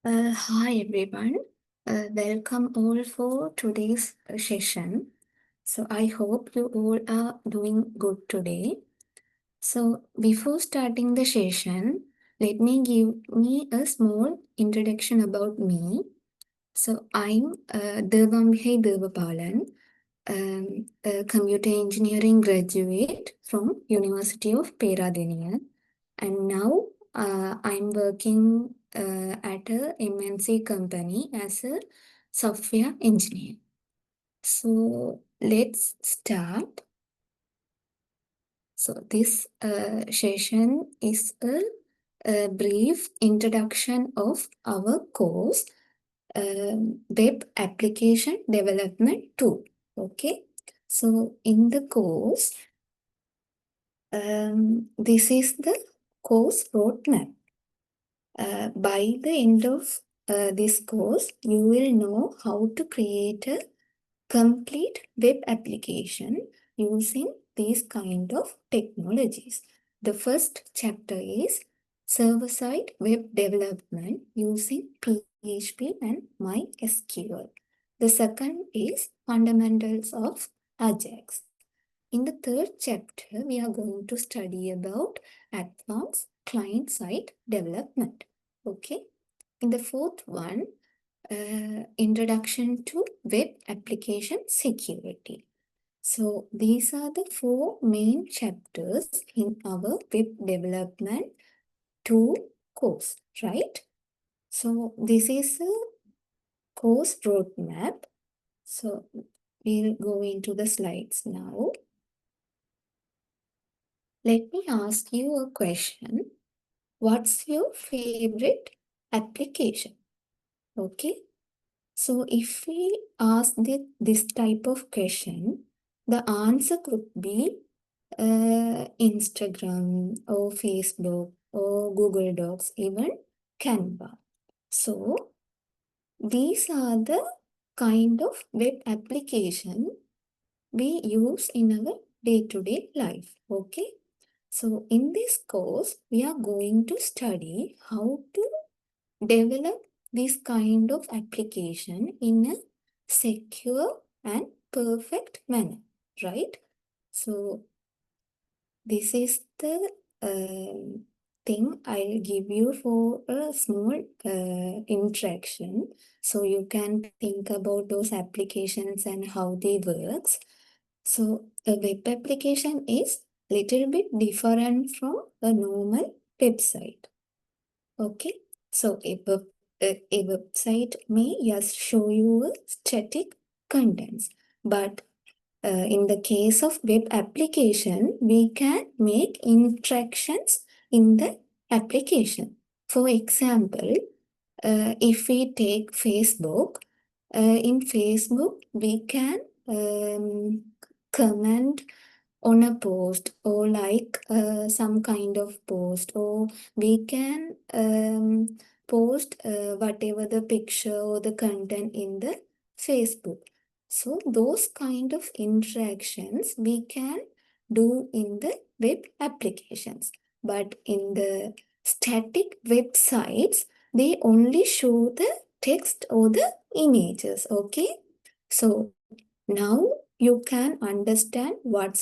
Hi everyone. Welcome all for today's session. So I hope you all are doing good today. So before starting the session, let me give me a small introduction about me. So I'm Devambihai Devapalan, a computer engineering graduate from University of Peradeniya. And now I'm working at a MNC company as a software engineer. So let's start. So this session is a brief introduction of our course, Web Application Development 2. Okay. So in the course, this is the course roadmap. By the end of this course, you will know how to create a complete web application using these kind of technologies. The first chapter is server-side web development using PHP and MySQL. The second is fundamentals of Ajax. In the third chapter, we are going to study about advanced client-side development. Okay. In the fourth one, introduction to web application security. So these are the four main chapters in our web development 2 course, right? So this is a course roadmap. So we'll go into the slides now. Let me ask you a question. What's your favorite application? Okay. So if we ask this type of question, the answer could be Instagram or Facebook or Google Docs, even Canva. So these are the kind of web application we use in our day-to-day life. Okay. So in this course, we are going to study how to develop this kind of application in a secure and perfect manner, right? So this is the thing I'll give you for a small introduction. So you can think about those applications and how they works. So a web application is little bit different from a normal website. Okay, so a website may just show you a static contents, but in the case of web application, we can make interactions in the application. For example, if we take Facebook, in Facebook, we can comment on a post or like some kind of post, or we can post whatever the picture or the content in the Facebook. So those kind of interactions we can do in the web applications. But in the static websites, they only show the text or the images. Okay. So now you can understand what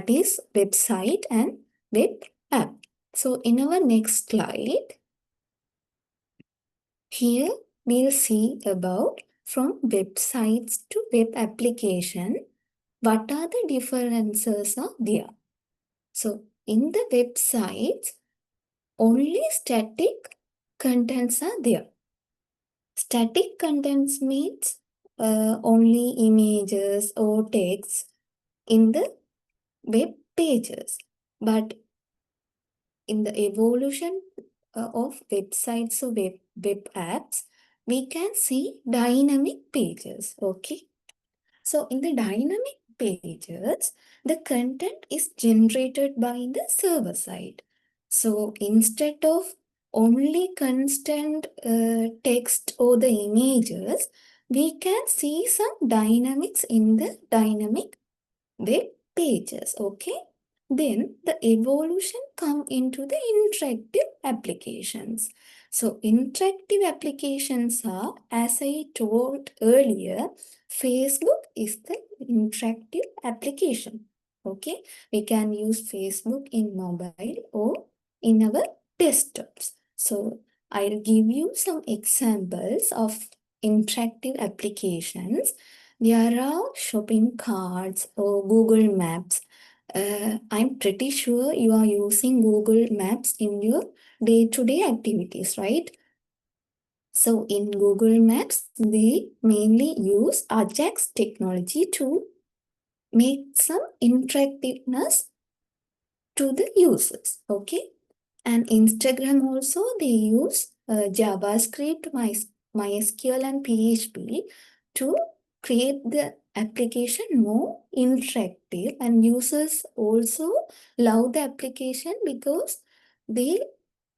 is website and web app. So in our next slide, here we'll see about from websites to web application, what are the differences are there. So in the websites, only static contents are there. Static contents means only images or text in the web pages. But in the evolution of websites or web apps, we can see dynamic pages. Okay. So in the dynamic pages, the content is generated by the server side. So instead of only constant text or the images, we can see some dynamics in the dynamic web pages. Okay. Then the evolution come into the interactive applications. So interactive applications are, as I told earlier, Facebook is the interactive application. Okay, we can use Facebook in mobile or in our desktops. So I'll give you some examples of interactive applications. There are shopping carts or Google Maps. I'm pretty sure you are using Google Maps in your day-to-day activities, right? So in Google Maps, they mainly use Ajax technology to make some interactiveness to the users, okay? And Instagram also, they use JavaScript, MySQL and PHP to create the application more interactive, and users also love the application because they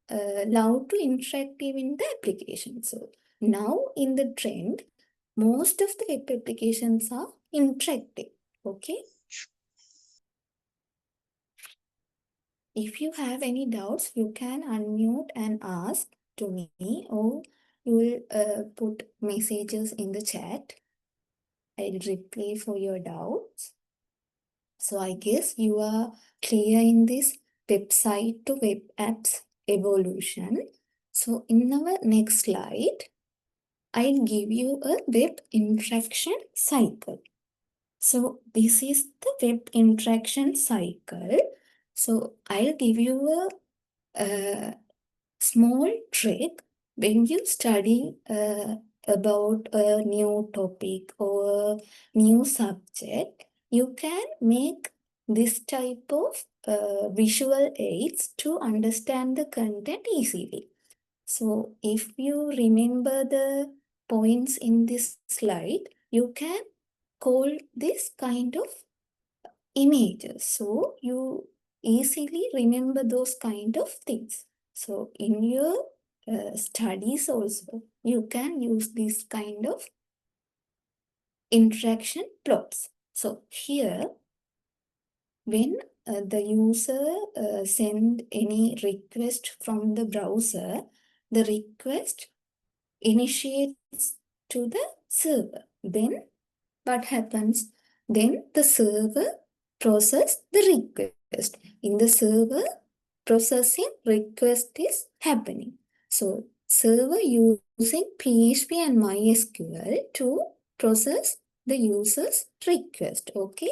love to interactive in the application. So now in the trend, most of the web applications are interactive. Okay. If you have any doubts, you can unmute and ask to me, or you will put messages in the chat. I'll reply for your doubts. So I guess you are clear in this website to web apps evolution. So in our next slide, I'll give you a web interaction cycle. So this is the web interaction cycle. So I'll give you a small trick when you study about a new topic or a new subject. You can make this type of visual aids to understand the content easily. So if you remember the points in this slide, you can call this kind of images. So you easily remember those kind of things. So in your studies also, you can use this kind of interaction plots. So here, when the user send any request from the browser, the request initiates to the server. Then what happens? Then the server process the request. In the server, processing request is happening. So server using PHP and MySQL to process the user's request. Okay.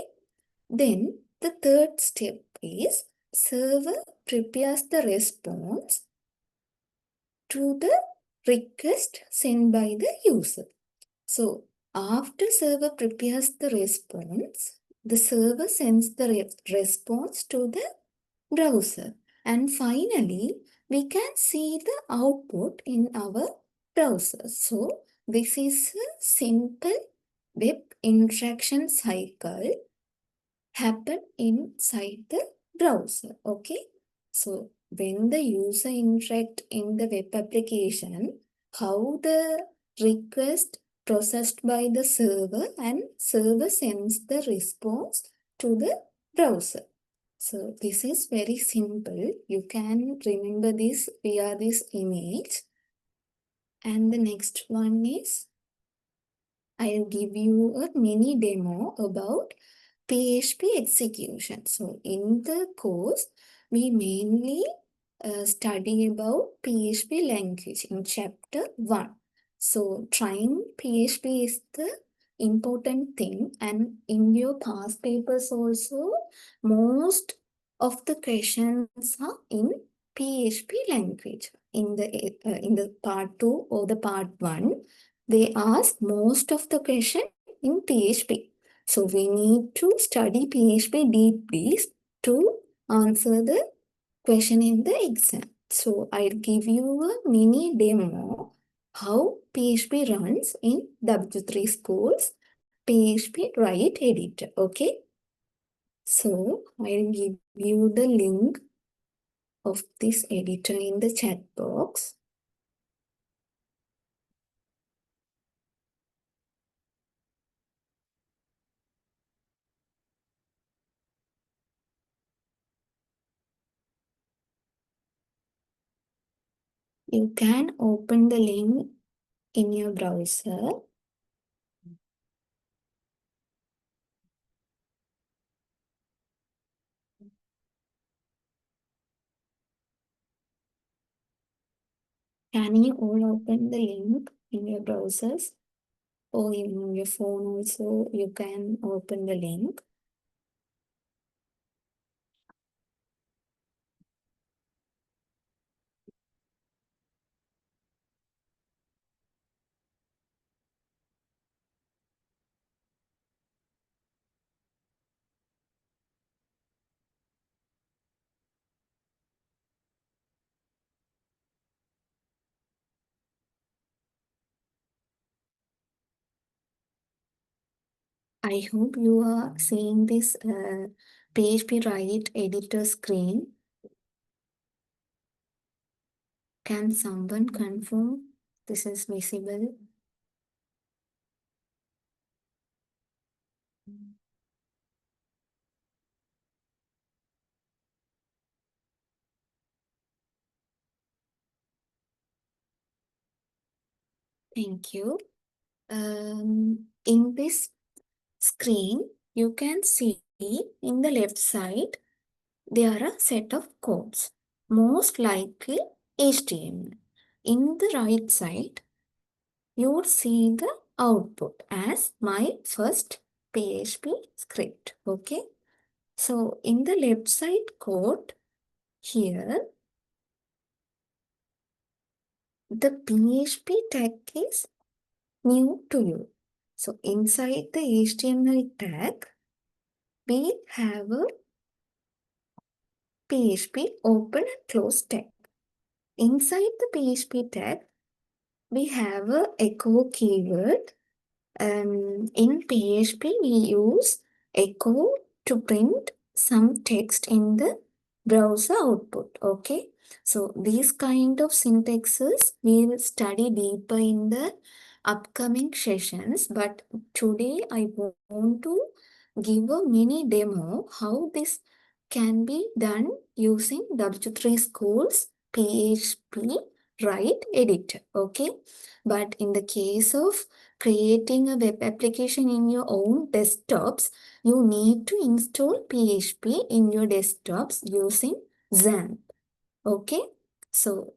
Then the third step is server prepares the response to the request sent by the user. So after server prepares the response, the server sends the response to the browser. And finally, we can see the output in our browser. So this is a simple web interaction cycle happen inside the browser. Okay. So when the user interact in the web application, how the request processed by the server and server sends the response to the browser. So this is very simple. You can remember this via this image. And the next one is I'll give you a mini demo about PHP execution. So in the course, we mainly study about PHP language in chapter 1. So trying PHP is the important thing, and in your past papers also, most of the questions are in PHP language. In the part 2 or the part 1, they ask most of the question in PHP. So we need to study PHP deeply to answer the question in the exam. So I'll give you a mini demo how PHP runs in W3 School's PHP Write Editor. Okay. So I'll give you the link of this editor in the chat box. you can open the link in your browser. Can you all open the link in your browsers or in your phone also? You can open the link. I hope you are seeing this PHP Write editor screen. Can someone confirm this is visible? Thank you. In this screen, you can see in the left side, there are a set of codes, most likely HTML. In the right side, you would see the output as my first PHP script. Okay. So in the left side code, here, the PHP tag is new to you. So inside the HTML tag, we have a PHP open and close tag. Inside the PHP tag, we have a echo keyword. In PHP, we use echo to print some text in the browser output. Okay. So these kind of syntaxes we will study deeper in the upcoming sessions. But today I want to give a mini demo how this can be done using W3 School's PHP Write editor. Okay. But in the case of creating a web application in your own desktops, you need to install PHP in your desktops using XAMPP. Okay. So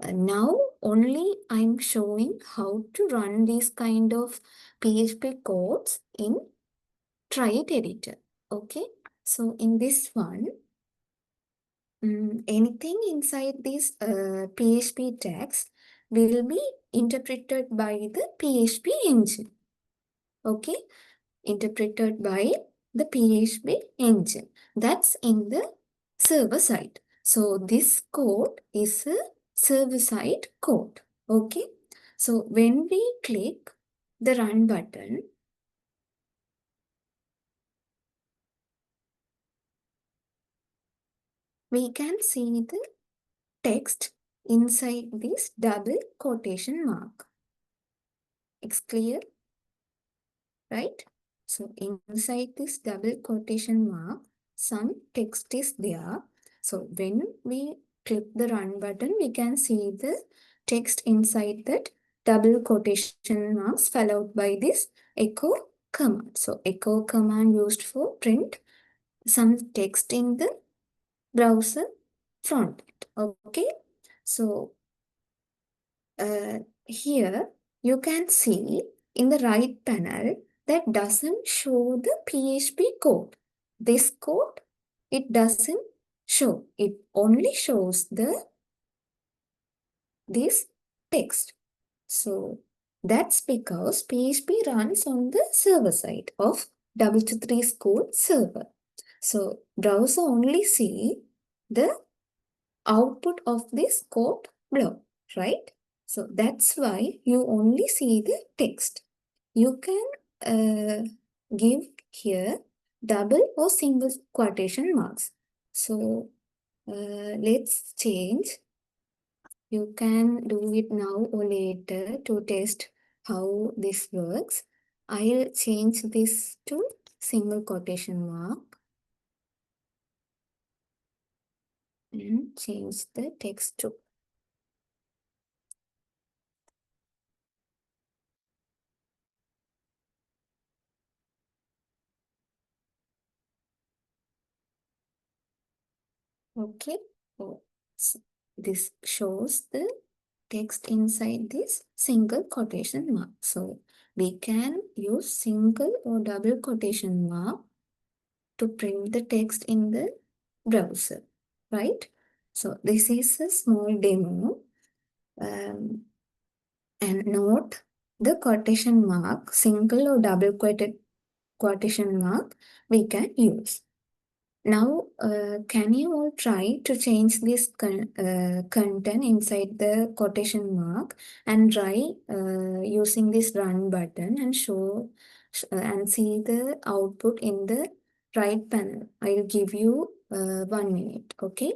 now only I'm showing how to run these kind of PHP codes in Write editor. Okay. So in this one, anything inside these PHP tags will be interpreted by the PHP engine. Okay, interpreted by the PHP engine. That's in the server side. So this code is a server side code. Okay, so when we click the run button, we can see the text inside this double quotation mark. It's clear, right? So inside this double quotation mark, some text is there. So when we click the run button, we can see the text inside that double quotation marks followed by this echo command. So echo command used for print some text in the browser front. Okay. So here you can see in the right panel that doesn't show the PHP code. This code, it doesn't show. It only shows this text. So that's because PHP runs on the server side of W3 School server. So browser only see the output of this code block, right? So that's why you only see the text. You can give here double or single quotation marks. So let's change. You can do it now or later to test how this works. I'll change this to single quotation mark and change the text to Okay. So this shows the text inside this single quotation mark. So we can use single or double quotation mark to print the text in the browser, right? So this is a small demo. And note the quotation mark, single or double quotation mark we can use. Now, can you all try to change this content inside the quotation mark and try using this run button and show and see the output in the right panel. I'll give you 1 minute, okay?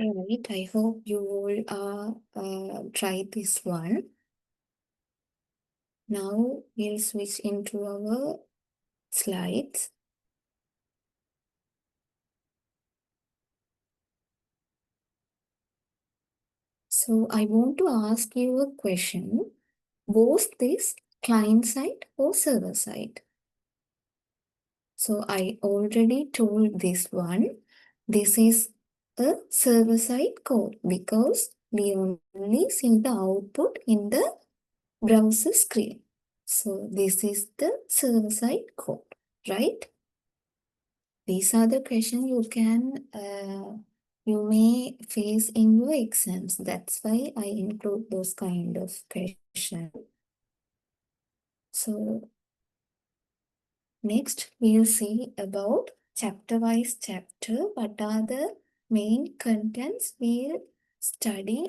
Right, I hope you all try this one. Now we'll switch into our slides. So I want to ask you a question. Was this client side or server side? So I already told this one. This is a server side code because we only see the output in the browser screen. So this is the server side code, right? These are the questions you may face in your exams. That's why I include those kind of questions. So next we'll see about chapter-wise chapter. What are the main contents we'll study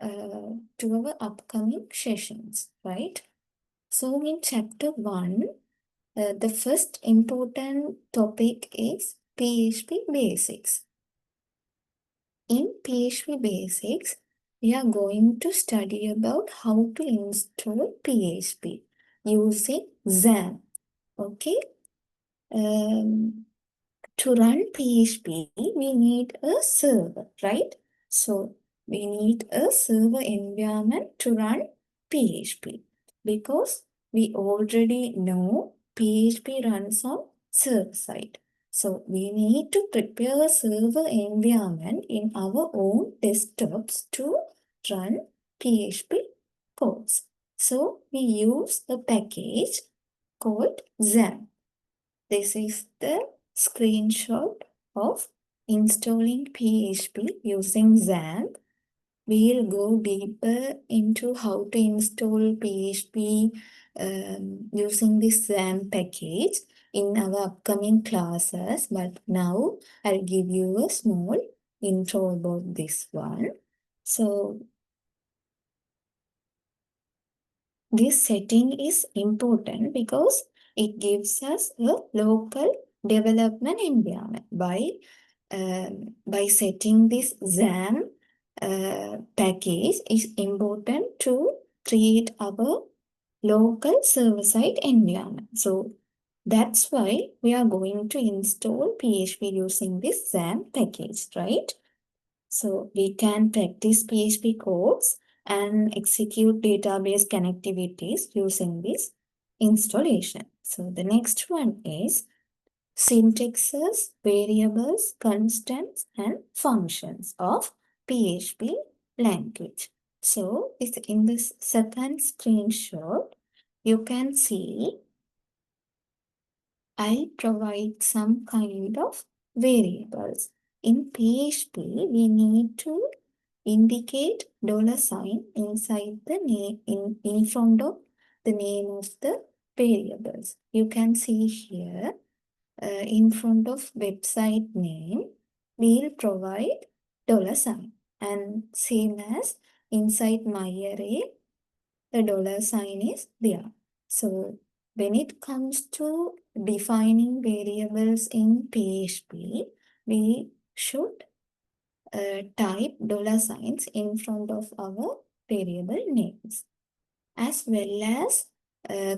to our upcoming sessions, right? So in chapter 1, the first important topic is PHP basics. In PHP basics, we are going to study about how to install PHP using XAMPP. Okay. To run PHP, we need a server, right? So we need a server environment to run PHP because we already know PHP runs on server side. So we need to prepare a server environment in our own desktops to run PHP codes. So we use a package called XAMPP. This is the screenshot of installing PHP using XAMPP. We'll go deeper into how to install PHP using this XAMPP package in our upcoming classes. But now I'll give you a small intro about this one. So this setting is important because it gives us a local development environment. By setting this XAMPP package is important to create our local server-side environment. So that's why we are going to install PHP using this XAMPP package, right? So we can practice PHP codes and execute database connectivities using this installation. So the next one is syntaxes, variables, constants, and functions of PHP language. So, in this second screenshot, you can see I provide some kind of variables. In PHP, we need to indicate $sign inside the name in front of the name of the variables. You can see here in front of website name, we'll provide $sign, and same as inside my array, the $sign is there. So when it comes to defining variables in PHP, we should type $signs in front of our variable names. As well as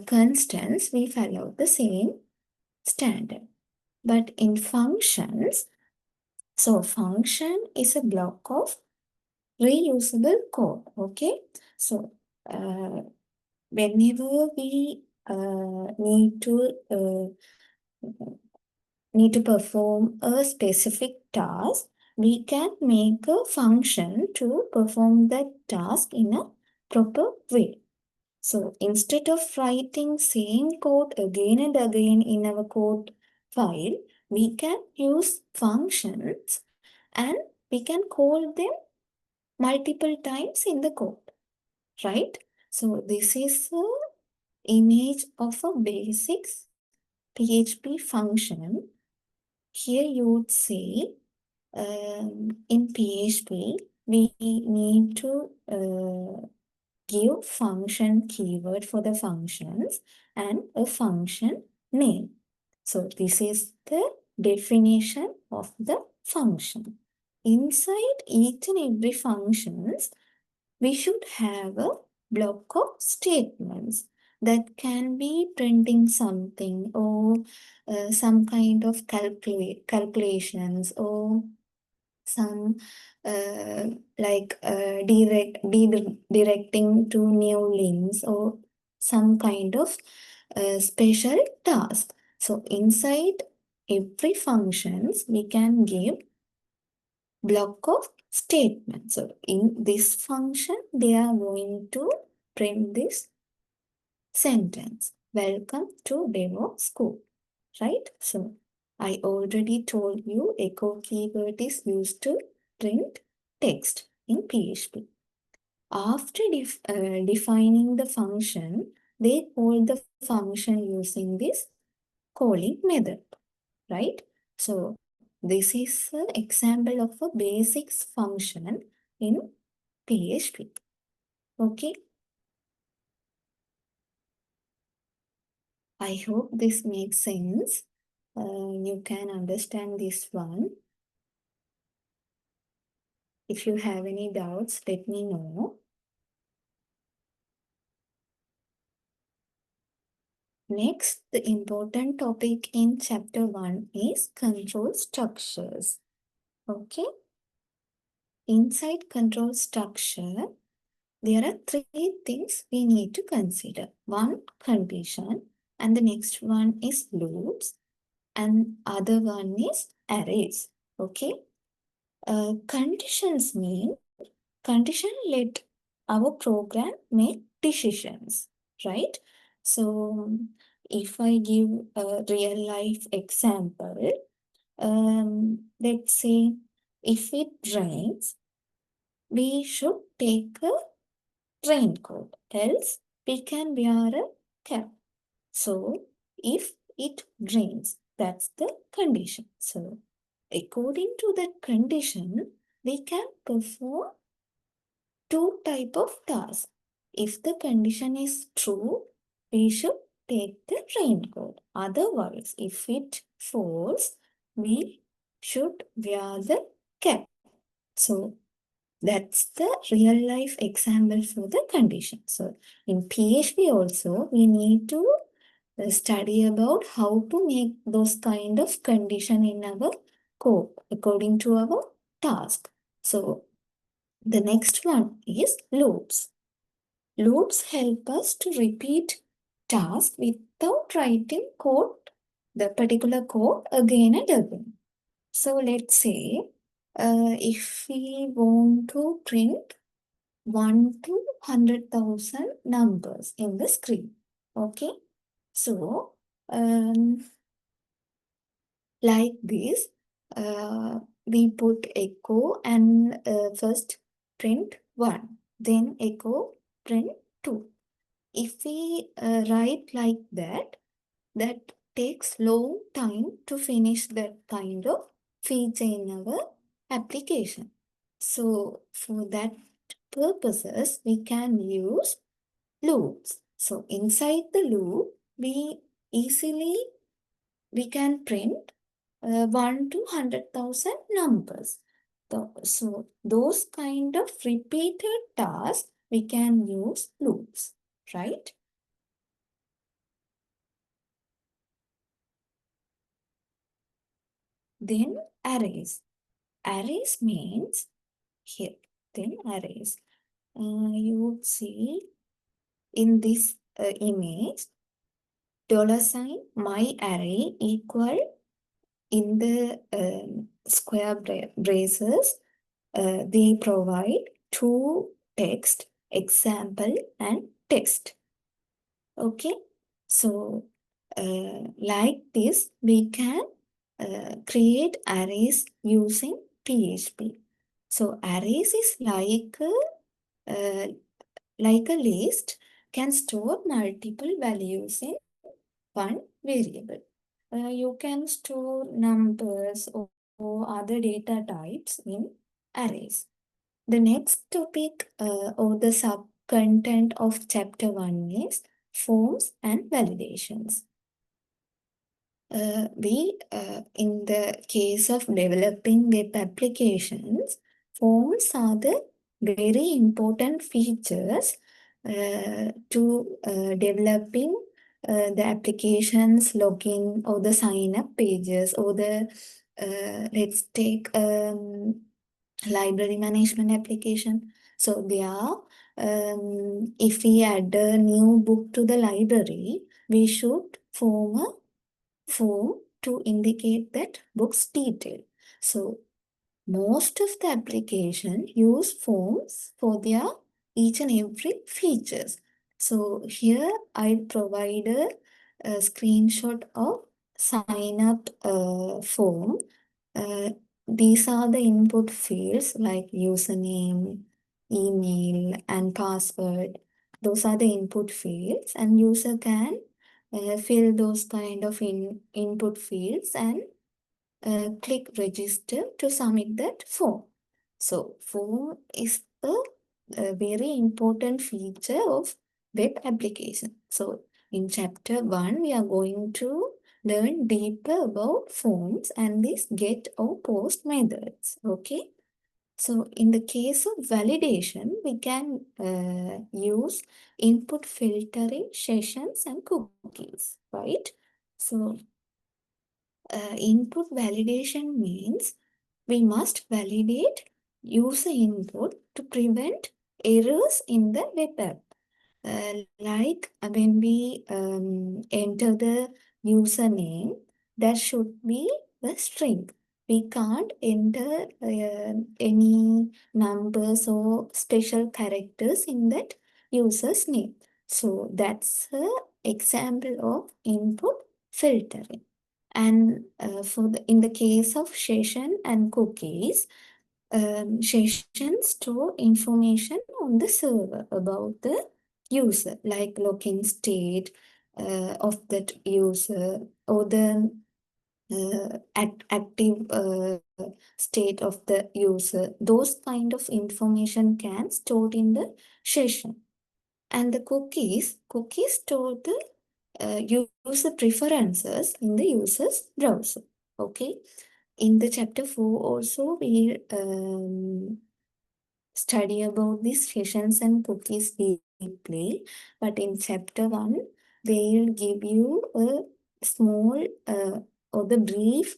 constants, we follow the same standard. But in functions, so function is a block of reusable code, okay? So whenever we need to perform a specific task, we can make a function to perform that task in a proper way. So instead of writing same code again and again in our code file, we can use functions and we can call them multiple times in the code, right? So this is an image of a basic PHP function. Here you would say in PHP, we need to give function keyword for the functions and a function name. So this is the definition of the function. Inside each and every functions, we should have a block of statements that can be printing something or some kind of calculations or some uh, directing to new links or some kind of special task. So inside every functions, we can give block of statements. So in this function, they are going to print this sentence. Welcome to demo school, right? So I already told you echo keyword is used to print text in PHP. After defining the function, they call the function using this calling method, right? So this is an example of a basics function in PHP. Okay. I hope this makes sense. You can understand this one. If you have any doubts, let me know. Next, the important topic in chapter 1 is control structures. Okay. Inside control structure, there are three things we need to consider. One, condition, and the next one is loops, and other one is arrays. Okay. Conditions mean condition let our program make decisions, right? So if I give a real life example, let's say if it rains, we should take a raincoat, else we can wear a cap. So if it rains, that's the condition. So according to that condition, we can perform two type of tasks. If the condition is true, we should take the raincoat. Otherwise, if it false, we should wear the cap. So that's the real life example for the condition. So in PHP also, we need to study about how to make those kind of condition in our code according to our task. So the next one is loops. Loops help us to repeat tasks without writing code the particular code again and again. So let's say if we want to print 1 to 100,000 numbers in the screen. Okay. So like this, we put echo and first print 1, then echo print 2. If we write like that, that takes long time to finish that kind of feature in our application. So for that purposes, we can use loops. So inside the loop, easily we can print 1 to 100,000 numbers. So those kind of repeated tasks, we can use loops, right? Then arrays. Arrays means here, then arrays. You would see in this image, $ my array equal in the square braces, they provide two text, example and text. Okay, so like this, we can create arrays using PHP. So arrays is uh, like a list, can store multiple values in one variable. You can store numbers or other data types in arrays. The next topic or the sub-content of chapter 1 is forms and validations. In the case of developing web applications, forms are the very important features to developing the applications, login, or the sign-up pages, or the let's take library management application. So there, if we add a new book to the library, we should form to indicate that book's detail. So most of the application use forms for their each and every features. So here I provided a screenshot of sign up form. Uh, these are the input fields like username, email, and password. Those are the input fields, and user can fill those kind of input fields and click register to submit that form. So form is a very important feature of web application. So in chapter 1, we are going to learn deeper about forms and these get or post methods. Okay. So in the case of validation, we can use input filtering, sessions, and cookies, right? So input validation means we must validate user input to prevent errors in the web app. Like when we enter the username, that should be the string. We can't enter any numbers or special characters in that user's name. So that's an example of input filtering. And in the case of session and cookies, sessions store information on the server about the user, like login state of that user or the active state of the user. Those kind of information can stored in the session. And the cookies store the user preferences in the user's browser. Okay. In the chapter 4 also we study about these sessions and cookies deeply, but in chapter 1 they'll give you a small or the brief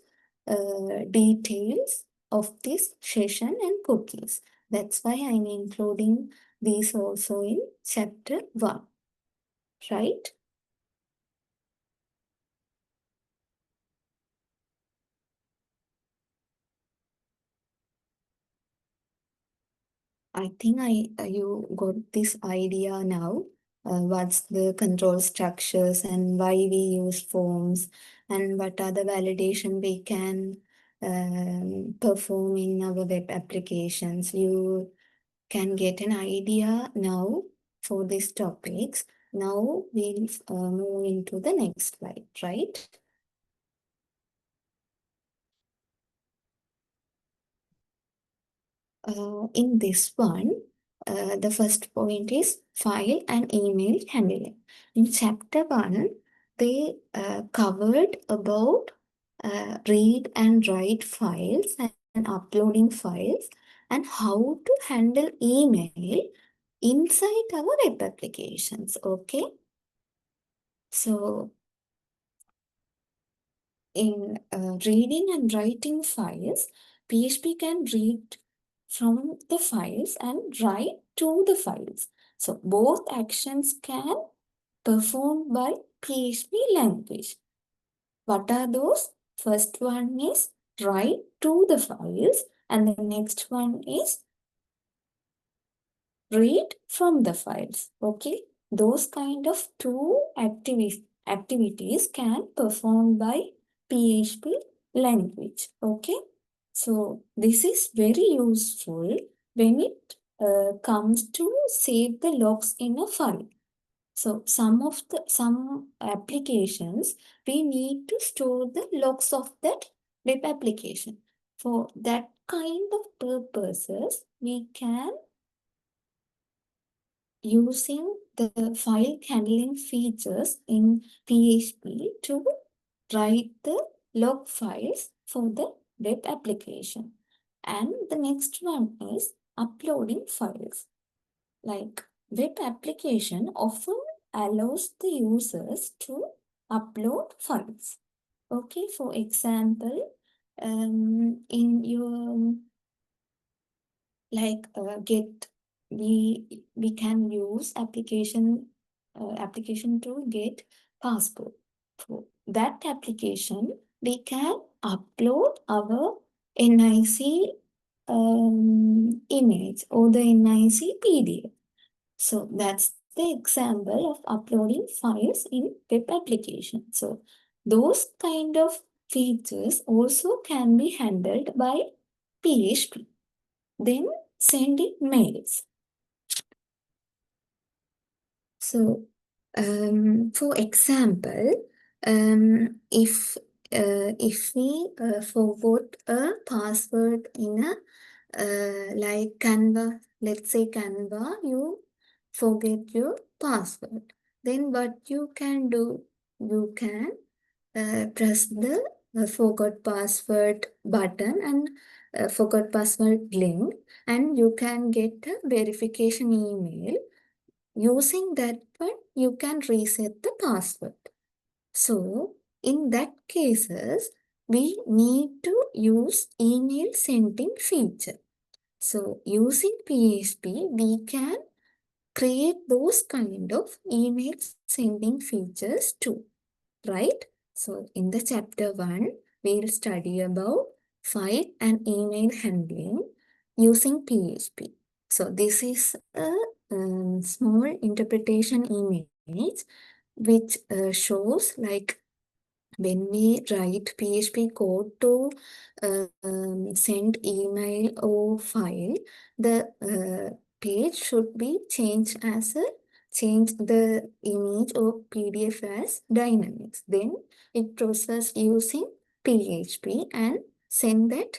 details of this session and cookies. That's why I'm including these also in chapter 1, right? I think you got this idea now. What's the control structures and why we use forms and what are the validation we can perform in our web applications. You can get an idea now for these topics. Now we'll move into the next slide, right? In this one, the first point is file and email handling. In chapter 1, they covered about read and write files and uploading files and how to handle email inside our web applications. Okay, so in reading and writing files, PHP can read from the files and write to the files. So both actions can performed by PHP language. What are those? First one is write to the files and the next one is read from the files. Okay, those kind of two activities can perform by PHP language. Okay, so this is very useful when it comes to save the logs in a file. So some applications we need to store the logs of that web application. For that kind of purposes, we can using the file handling features in PHP to write the log files for the web application. And the next one is uploading files. Like web application often allows the users to upload files. Okay, for example, in your like get we can use application to get passport. For that application, we can upload our NIC image or the NIC PDF. So that's the example of uploading files in web application. So those kind of features also can be handled by PHP. Then sending mails. So, for example, if we forward a password in a like Canva, let's say Canva, you forget your password. Then what you can do, you can press the forgot password button and forgot password link, and you can get a verification email. Using that one, you can reset the password. So, in that cases, we need to use email sending feature. So, using PHP, we can create those kind of email sending features too, right? So, in the chapter 1, we'll study about file and email handling using PHP. So, this is a small interpretation image which shows like when we write PHP code to send email or file, the page should be changed as a change the image or PDF as dynamics. Then it process using PHP and send that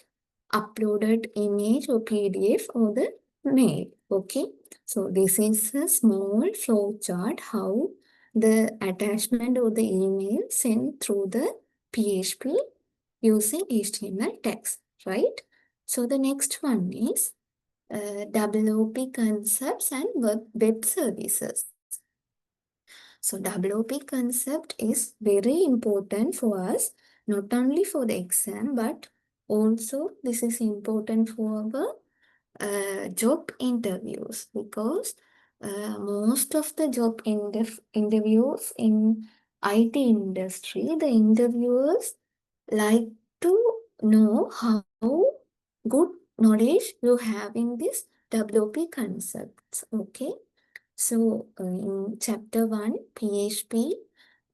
uploaded image or PDF or the mail. Okay, so this is a small flow chart how the attachment or the email sent through the PHP using HTML text, right? So the next one is WOP concepts and web services. So WOP concept is very important for us, not only for the exam, but also this is important for our job interviews because most of the job interviews in IT industry, the interviewers like to know how good knowledge you have in this WP concepts. Okay. So in chapter 1, PHP,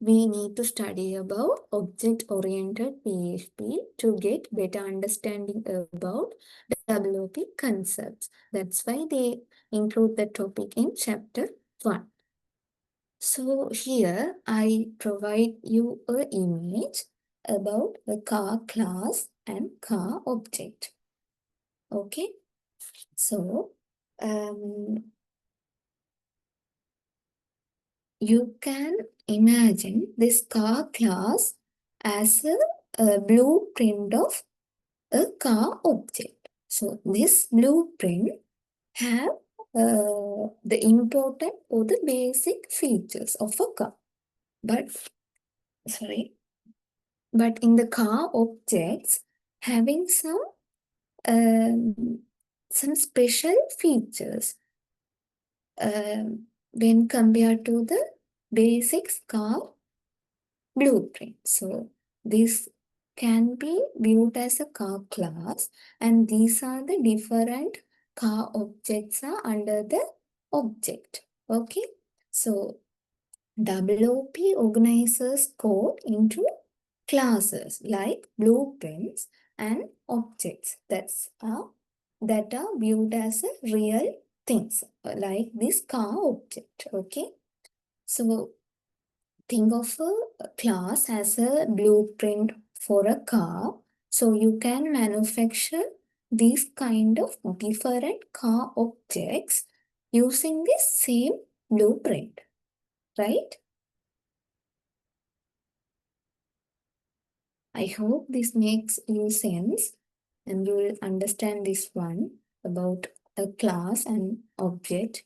we need to study about object-oriented PHP to get better understanding about WP concepts. That's why they include the topic in chapter 1. So here I provide you an image about a car class and car object. Okay. So you can imagine this car class as a blueprint of a car object. So this blueprint have the important or the basic features of a car. But in the car objects having um, some special features when compared to the basic car blueprint. So this can be viewed as a car class, and these are the different car objects are under the object. Okay. So WOP organizes code into classes like blueprints and objects that are viewed as a real things like this car object. Okay. So think of a class as a blueprint for a car. So you can manufacture these kind of different car objects using this same blueprint, right? I hope this makes you sense and you will understand this one about a class and object.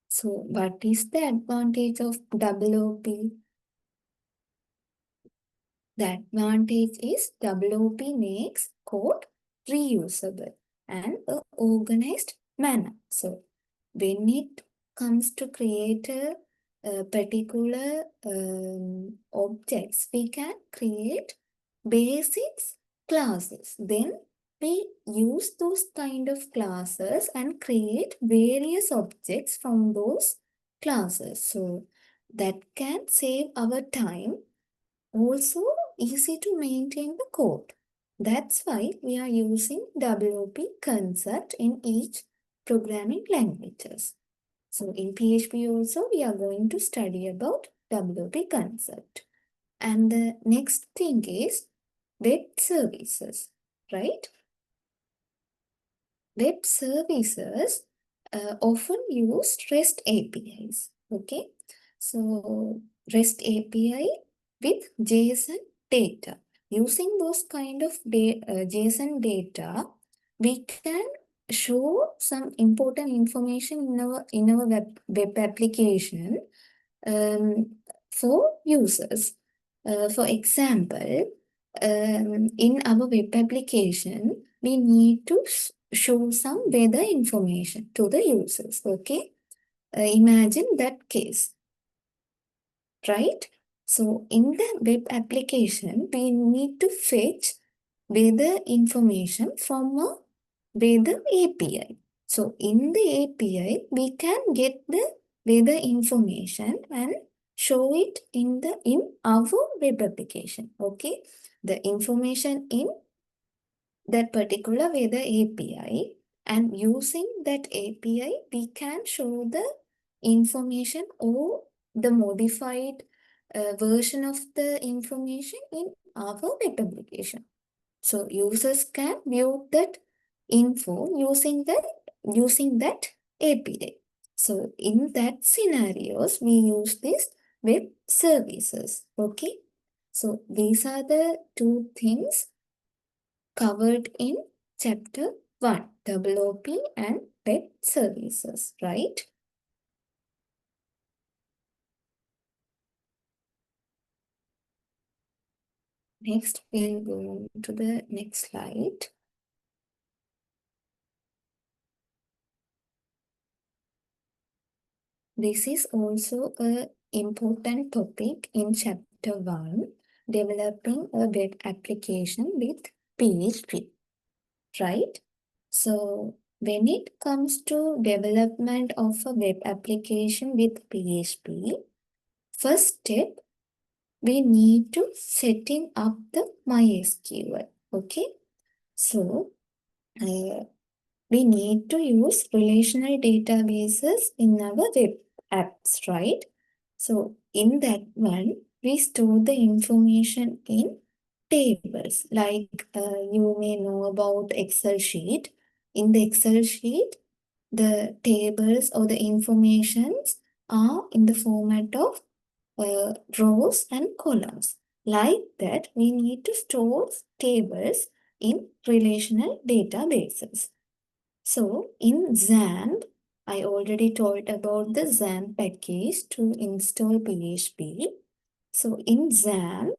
So what is the advantage of WOP? The advantage is WOP makes code reusable and a organized manner. So when it comes to create a particular objects, we can create basics classes. Then we use those kind of classes and create various objects from those classes. So that can save our time. Also easy to maintain the code. That's why we are using WOP concept in each programming languages. So in PHP also we are going to study about WOP concept. And the next thing is web services, right? Web services often use REST APIs. Okay, so REST API with JSON data. Using those kind of JSON data, we can show some important information in our web application for users. For example, in our web application, we need to show some weather information to the users. Okay, imagine that case, right? So in the web application, we need to fetch weather information from a weather API. So in the API, we can get the weather information and show it in our web application. Okay, the information in that particular weather API, and using that API, we can show the information or the modified version of the information in our web application. So users can view that info using that API. So in that scenarios, we use this web services. Okay. So these are the two things covered in chapter 1, WOP and web services, right? Next, we'll go to the next slide. This is also an important topic in chapter 1. developing a web application with PHP, right? So when it comes to development of a web application with PHP, first step, we need to setting up the MySQL, okay? So we need to use relational databases in our web apps, right? So in that one, we store the information in tables. Like you may know about Excel sheet. In the Excel sheet, the tables or the informations are in the format of rows and columns. Like that, we need to store tables in relational databases. So in XAMPP, I already told about the XAMPP package to install PHP. So in XAMPP,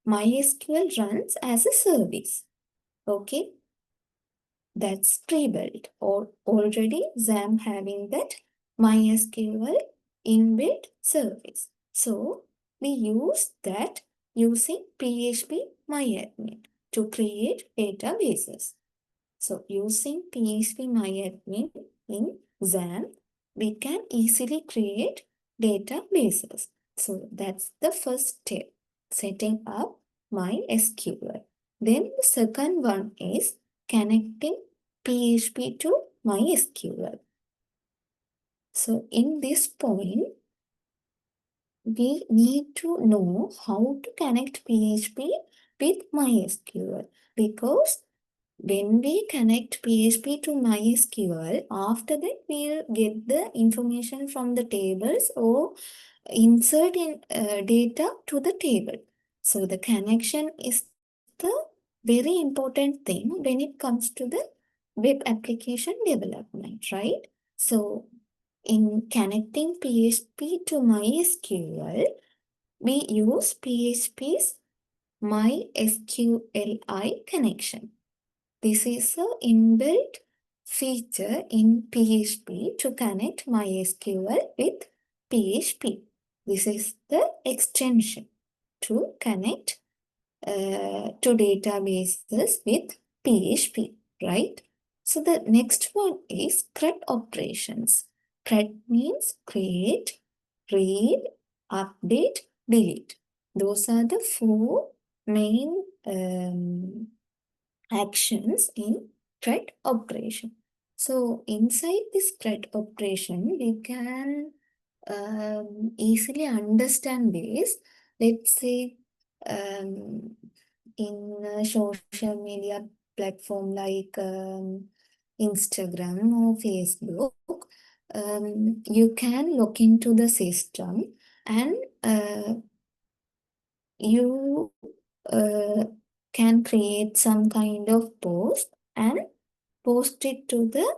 MySQL runs as a service. Okay, that's pre-built or already XAMPP having that MySQL inbuilt service. So we use that using PHP MyAdmin to create databases. So using phpMyAdmin in XAMPP, we can easily create databases. So that's the first step, setting up MySQL. Then the second one is connecting PHP to MySQL. So in this point, we need to know how to connect PHP with MySQL because when we connect PHP to MySQL, after that we'll get the information from the tables or insert in data to the table. So the connection is the very important thing when it comes to the web application development, right? So in connecting PHP to MySQL, we use PHP's MySQLi connection. This is an inbuilt feature in PHP to connect MySQL with PHP. This is the extension to connect to databases with PHP, right? So the next one is CRUD operations. CRUD means create, read, update, delete. Those are the four main actions in CRUD operation. So inside this CRUD operation, we can easily understand this. Let's say in a social media platform like Instagram or Facebook, you can log into the system and you uh, can create some kind of post and post it to the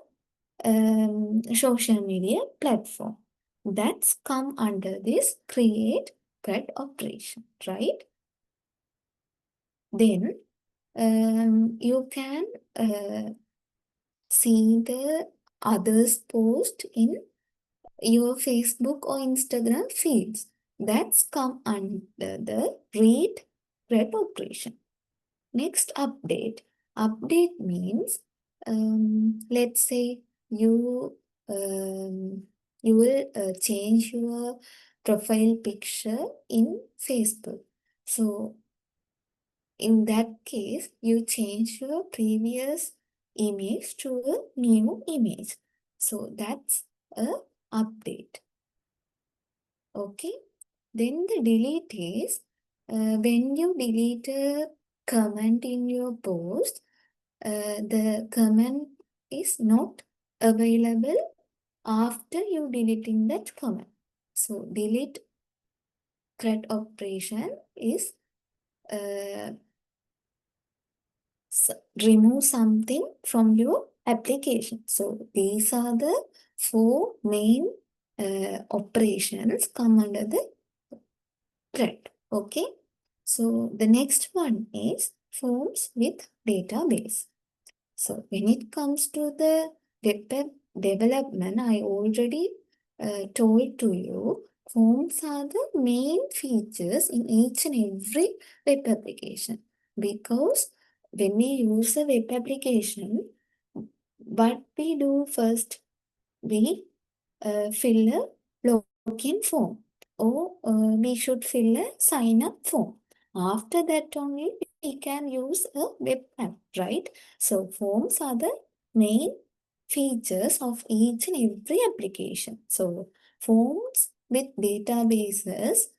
social media platform. That's come under this create CRUD operation, right? Then you can see the others post in your Facebook or Instagram feeds. That's come under the read CRUD operation. Next, update. Update means, let's say you will change your profile picture in Facebook. So in that case, you change your previous image to a new image. So that's a update. Okay. Then the delete is when you delete a comment in your post, the comment is not available after you deleting that comment. So delete CRUD operation is uh, remove something from your application. So these are the four main operations come under the CRUD. Okay. So the next one is forms with database. So when it comes to the web development, I already told to you Forms are the main features in each and every web application, because when we use a web application, what we do first, we fill a login form, or we should fill a sign up form. After that only we can use a web app, right? So forms are the main features of each and every application. So forms with databases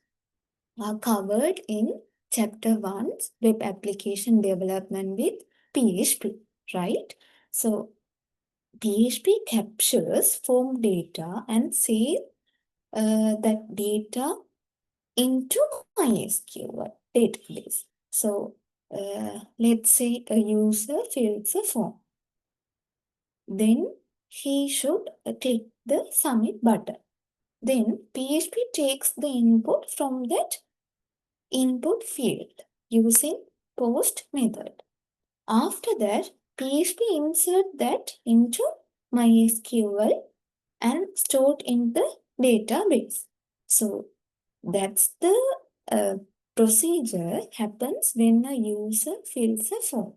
are covered in chapter 1, web application development with PHP, right? So PHP captures form data and saves that data into MySQL database. So let's say a user fills a form. Then he should click the submit button. Then PHP takes the input from that input field using post method. After that, PHP insert that into MySQL and stored in the database. So that's the uh, procedure happens when a user fills a form,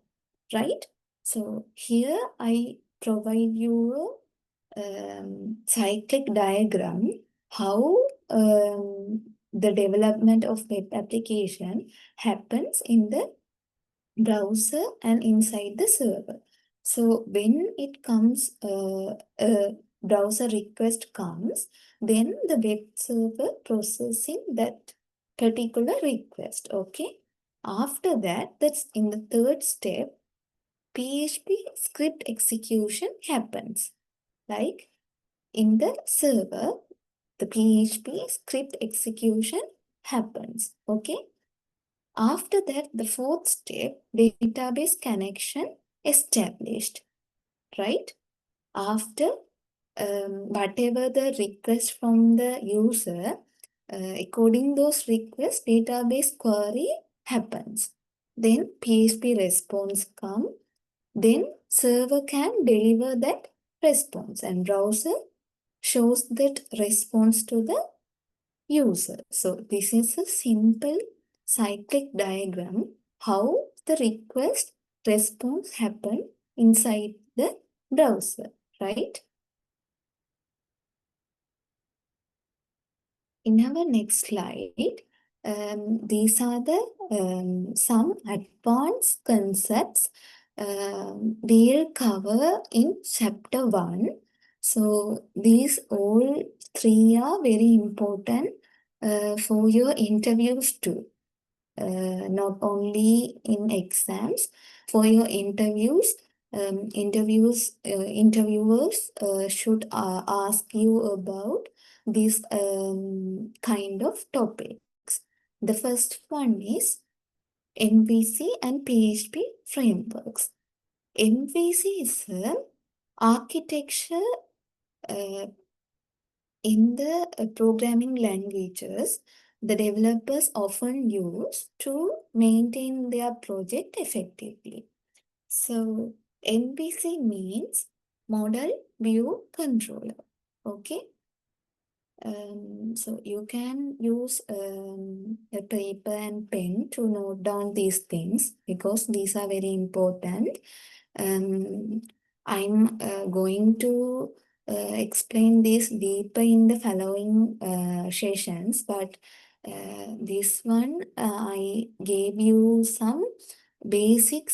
right? So here I provide you a cyclic diagram how the development of web application happens in the browser and inside the server. So when it comes, a browser request comes, then the web server processing that particular request, okay? After that, that's in the third step, PHP script execution happens. Like in the server, the PHP script execution happens, okay? After that, the fourth step, database connection established, right? After whatever the request from the user, according those requests, database query happens. Then PHP response come. Then server can deliver that response and browser shows that response to the user. So this is a simple cyclic diagram how the request response happen inside the browser, right? In our next slide, these are the some advanced concepts we'll cover in chapter 1. So these all three are very important for your interviews too. Not only in exams, for your interviews, interviewers should ask you about these kind of topics. The first one is MVC and PHP frameworks. MVC is a architecture uh, in the programming languages the developers often use to maintain their project effectively. So MVC means Model View Controller. Okay. So you can use a paper and pen to note down these things because these are very important. Um, I'm going to explain this deeper in the following sessions, but this one I gave you some basic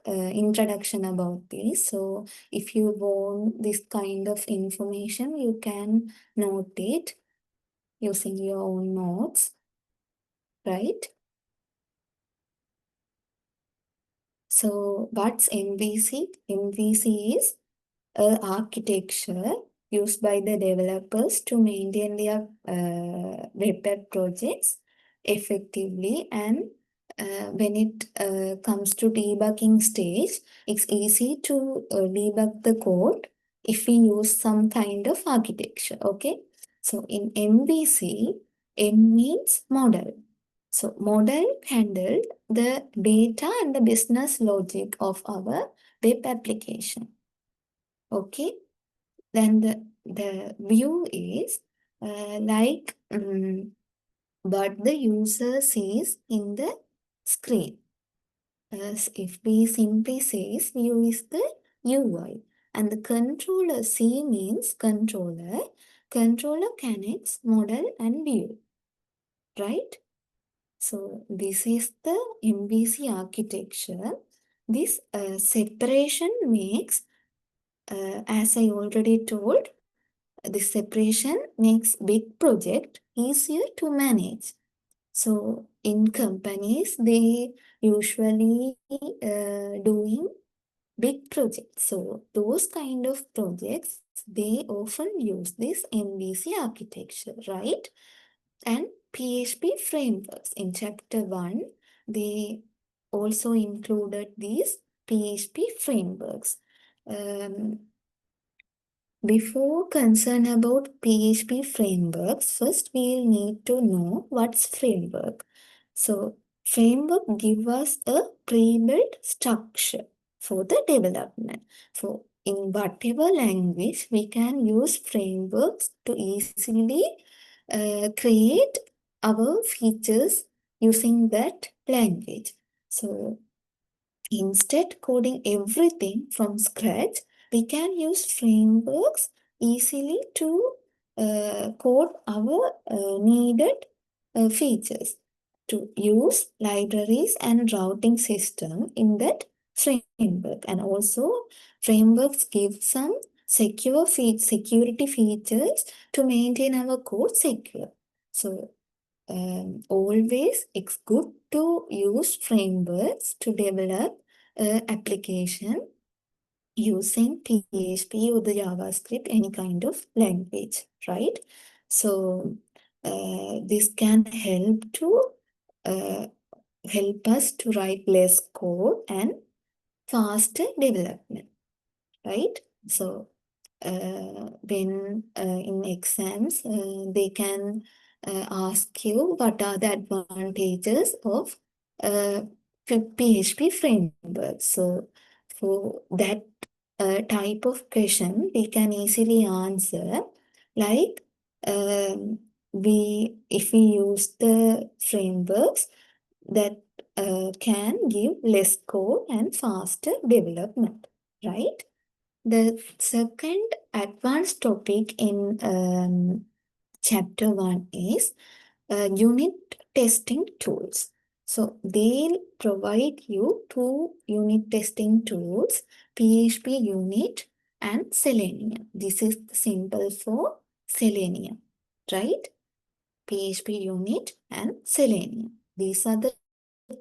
introduction about this. So if you want this kind of information, you can note it using your own notes, right? So what's MVC? MVC is architecture used by the developers to maintain their web app projects effectively, and when it comes to debugging stage, it's easy to debug the code if we use some kind of architecture, okay? So in MVC, M means model. So model handled the data and the business logic of our web application. Okay, then the view is like what the user sees in the screen. As if we simply says view is the UI and the controller C means controller. Controller connects model and view, right? So this is the MVC architecture. This separation makes, as I already told, this separation makes big project easier to manage. So in companies, they usually doing big projects. So those kind of projects, they often use this MVC architecture, right? And PHP frameworks. In chapter 1, they also included these PHP frameworks. Um, Before concern about PHP frameworks, first we'll need to know what's framework. So framework give us a pre-built structure for the development. So in whatever language, we can use frameworks to easily create our features using that language. So instead coding everything from scratch, we can use frameworks easily to code our needed features, to use libraries and routing system in that framework. And also frameworks give some security features to maintain our code secure. So always it's good to use frameworks to develop application using PHP or the JavaScript, any kind of language, right? So this can uh, help us to write less code and faster development, right? So when in exams, they can ask you what are the advantages of uh, PHP framework. So for that type of question, we can easily answer like if we use the frameworks that can give less code and faster development, right? The second advanced topic in chapter 1 is unit testing tools. So they'll provide you two unit testing tools, PHP unit and Selenium. This is the symbol for Selenium, right? PHP unit and Selenium. These are the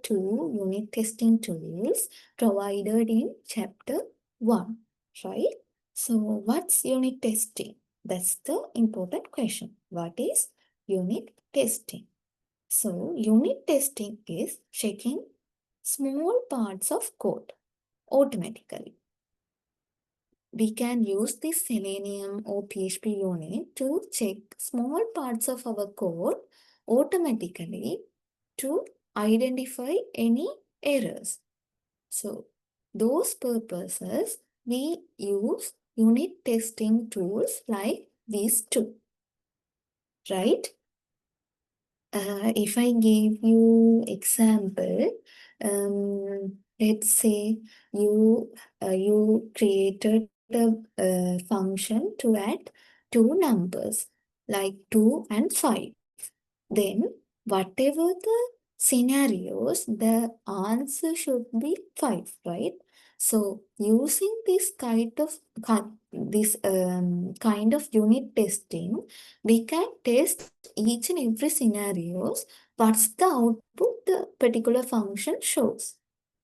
two unit testing tools provided in chapter 1, right? So what's unit testing? That's the important question. What is unit testing? So unit testing is checking small parts of code automatically. We can use this Selenium or PHP unit to check small parts of our code automatically to identify any errors. So those purposes, we use unit testing tools like these two, right? If I give you example, let's say you created a function to add two numbers like 2 and 5. Then whatever the scenarios, the answer should be 5, right? So using this kind of unit testing, we can test each and every scenarios, what's the output the particular function shows.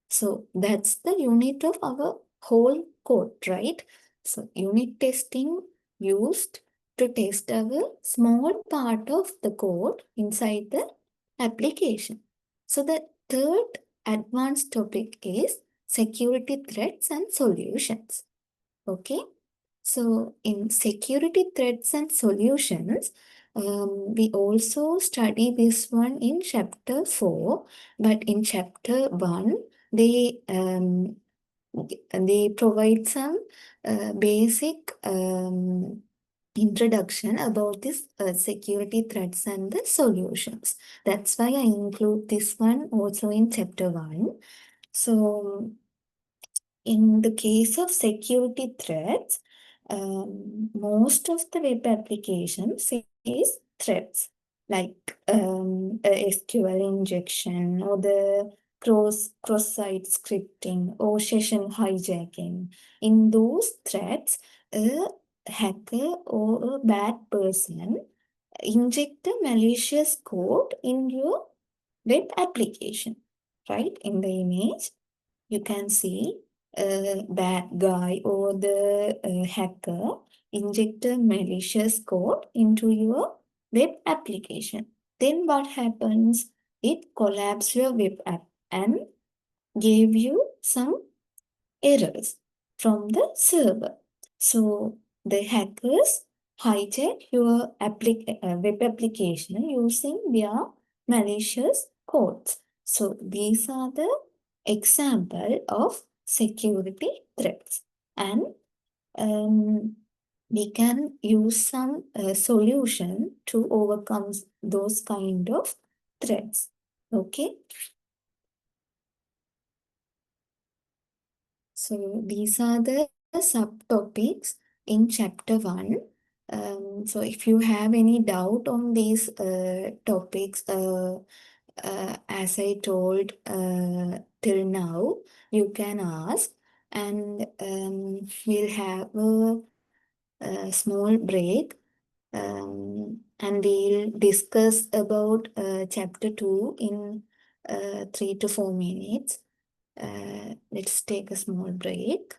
So that's the unit of our whole code, right? So unit testing used to test our small part of the code inside the application. So the third advanced topic is security threats and solutions. Okay. So in security threats and solutions, we also study this one in chapter 4, but in chapter 1, they they provide some basic introduction about this security threats and the solutions. That's why I include this one also in chapter 1. So in the case of security threats, most of the web applications face threats like SQL injection or the cross-site scripting or session hijacking. In those threats, a hacker or a bad person inject a malicious code in your web application, right? In the image, you can see a bad guy or the hacker inject a malicious code into your web application. Then what happens? It collapses your web app and gave you some errors from the server. So the hackers hijack your web application using their malicious codes. So these are the example of security threats, and we can use some solution to overcome those kind of threats. Okay. So these are the subtopics in chapter 1. So if you have any doubt on these topics, as I told till now, you can ask, and we'll have a small break, and we'll discuss about chapter 2 in 3 to 4 minutes. Let's take a small break.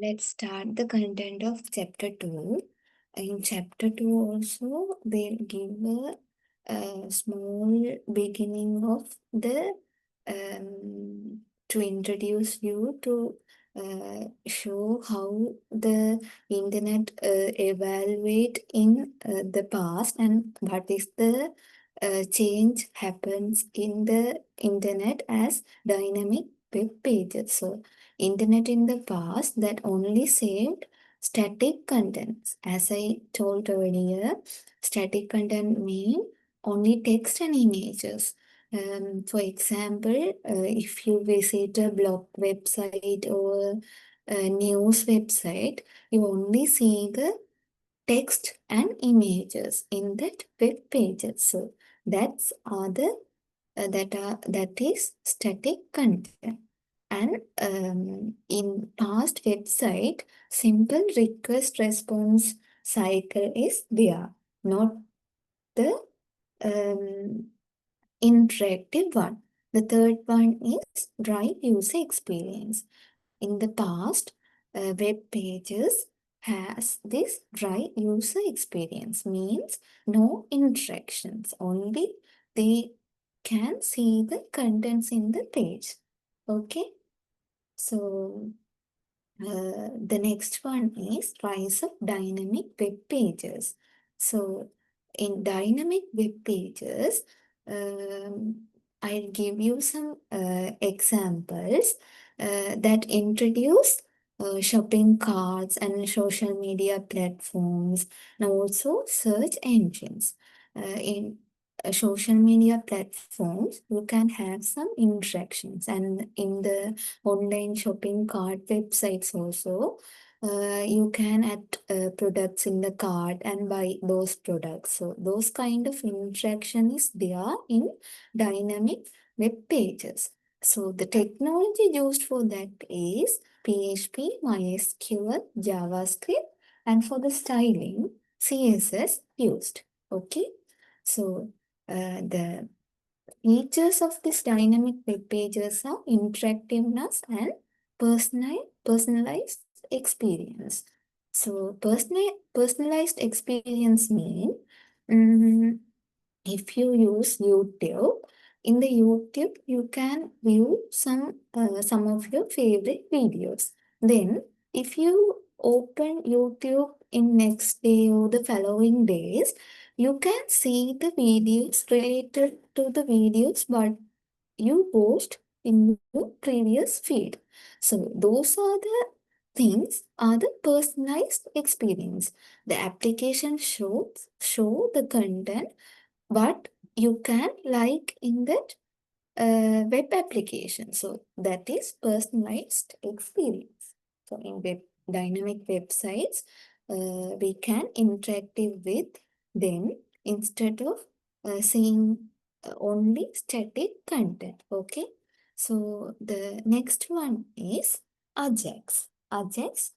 Let's start the content of chapter 2. In chapter 2 also, they'll give a small beginning of the to introduce you to show how the internet evaluate in the past and what is the change happens in the internet as dynamic web pages. So internet in the past that only saved static contents. As I told earlier, static content mean only text and images. For example, if you visit a blog website or a news website, you only see the text and images in that web pages. So that's other that is static content. And in past website, simple request response cycle is there, not the um, interactive one. The third one is dry user experience. In the past, web pages has this dry user experience, means no interactions, only they can see the contents in the page. Okay, so the next one is rise of dynamic web pages. So in dynamic web pages, um, I'll give you some examples that introduce shopping carts and social media platforms and also search engines. In social media platforms, you can have some interactions, and in the online shopping cart websites also, you can add products in the cart and buy those products. So those kind of interaction is there in dynamic web pages. So the technology used for that is PHP, MySQL, JavaScript, and for the styling, CSS used. Okay, so the features of this dynamic web pages are interactiveness and personalized experience. So personalized experience mean mm, if you use YouTube, in the YouTube you can view some of your favorite videos. Then if you open YouTube in next day or the following days, you can see the videos related to the videos but you post in your previous feed. So those are the things are the personalized experience. The application show the content what you can like in that web application. So that is personalized experience. So in web dynamic websites, we can interactive with them instead of seeing only static content. Okay. So the next one is Ajax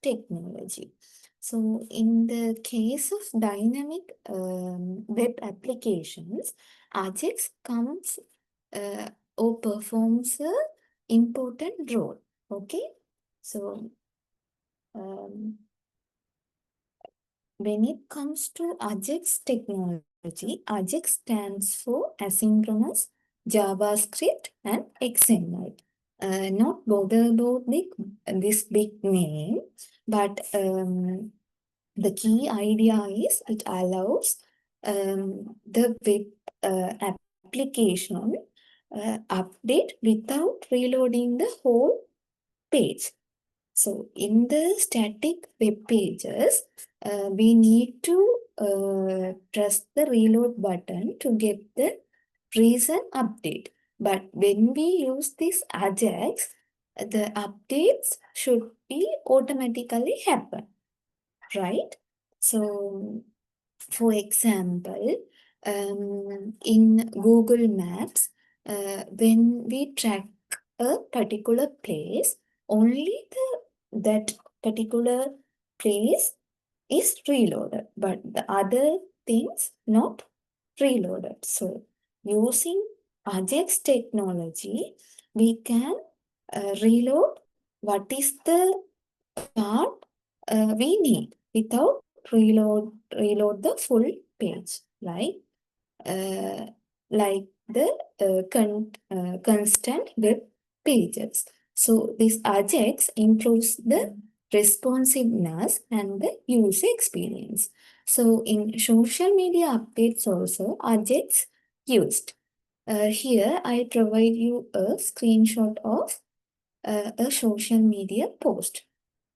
technology. So in the case of dynamic web applications, Ajax comes uh, or performs a important role. Okay, so um, when it comes to Ajax technology, Ajax stands for asynchronous JavaScript and XML. Not bother about this big name, but the key idea is it allows the web application update without reloading the whole page. So in the static web pages, we need to press the reload button to get the recent update. But when we use this Ajax, the updates should be automatically happen, right? So for example, in Google Maps, when we track a particular place, only that particular place is reloaded, but the other things not reloaded. So using Ajax technology, we can reload what is the part we need without reload the full page, uh, like the constant web pages. So this Ajax improves the responsiveness and the user experience. So in social media updates also Ajax used. Here I provide you a screenshot of a social media post.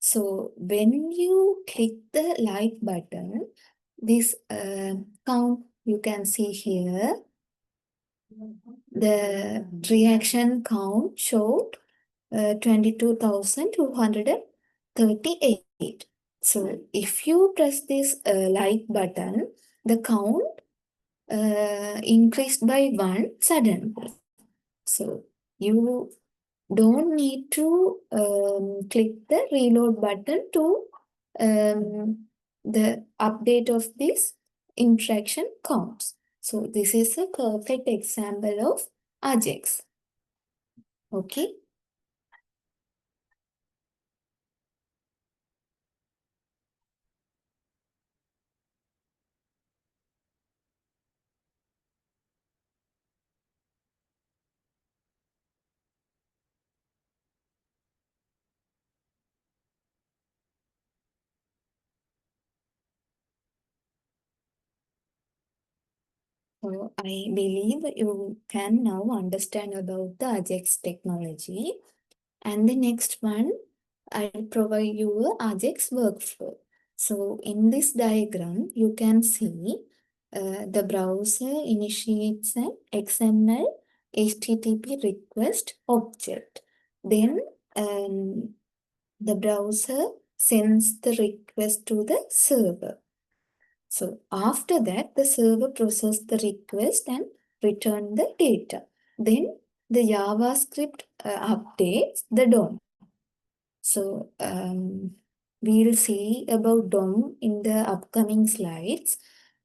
So when you click the like button, this count you can see here, the reaction count showed 22,238. So if you press this like button, the count increased by 1 suddenly. So you don't need to click the reload button to the update of this interaction counts. So this is a perfect example of Ajax. Okay. So I believe you can now understand about the Ajax technology. And the next one, I'll provide you a Ajax workflow. So in this diagram, you can see the browser initiates an XML HTTP request object. Then the browser sends the request to the server. So after that, the server processes the request and return the data. Then the JavaScript updates the DOM. So we'll see about DOM in the upcoming slides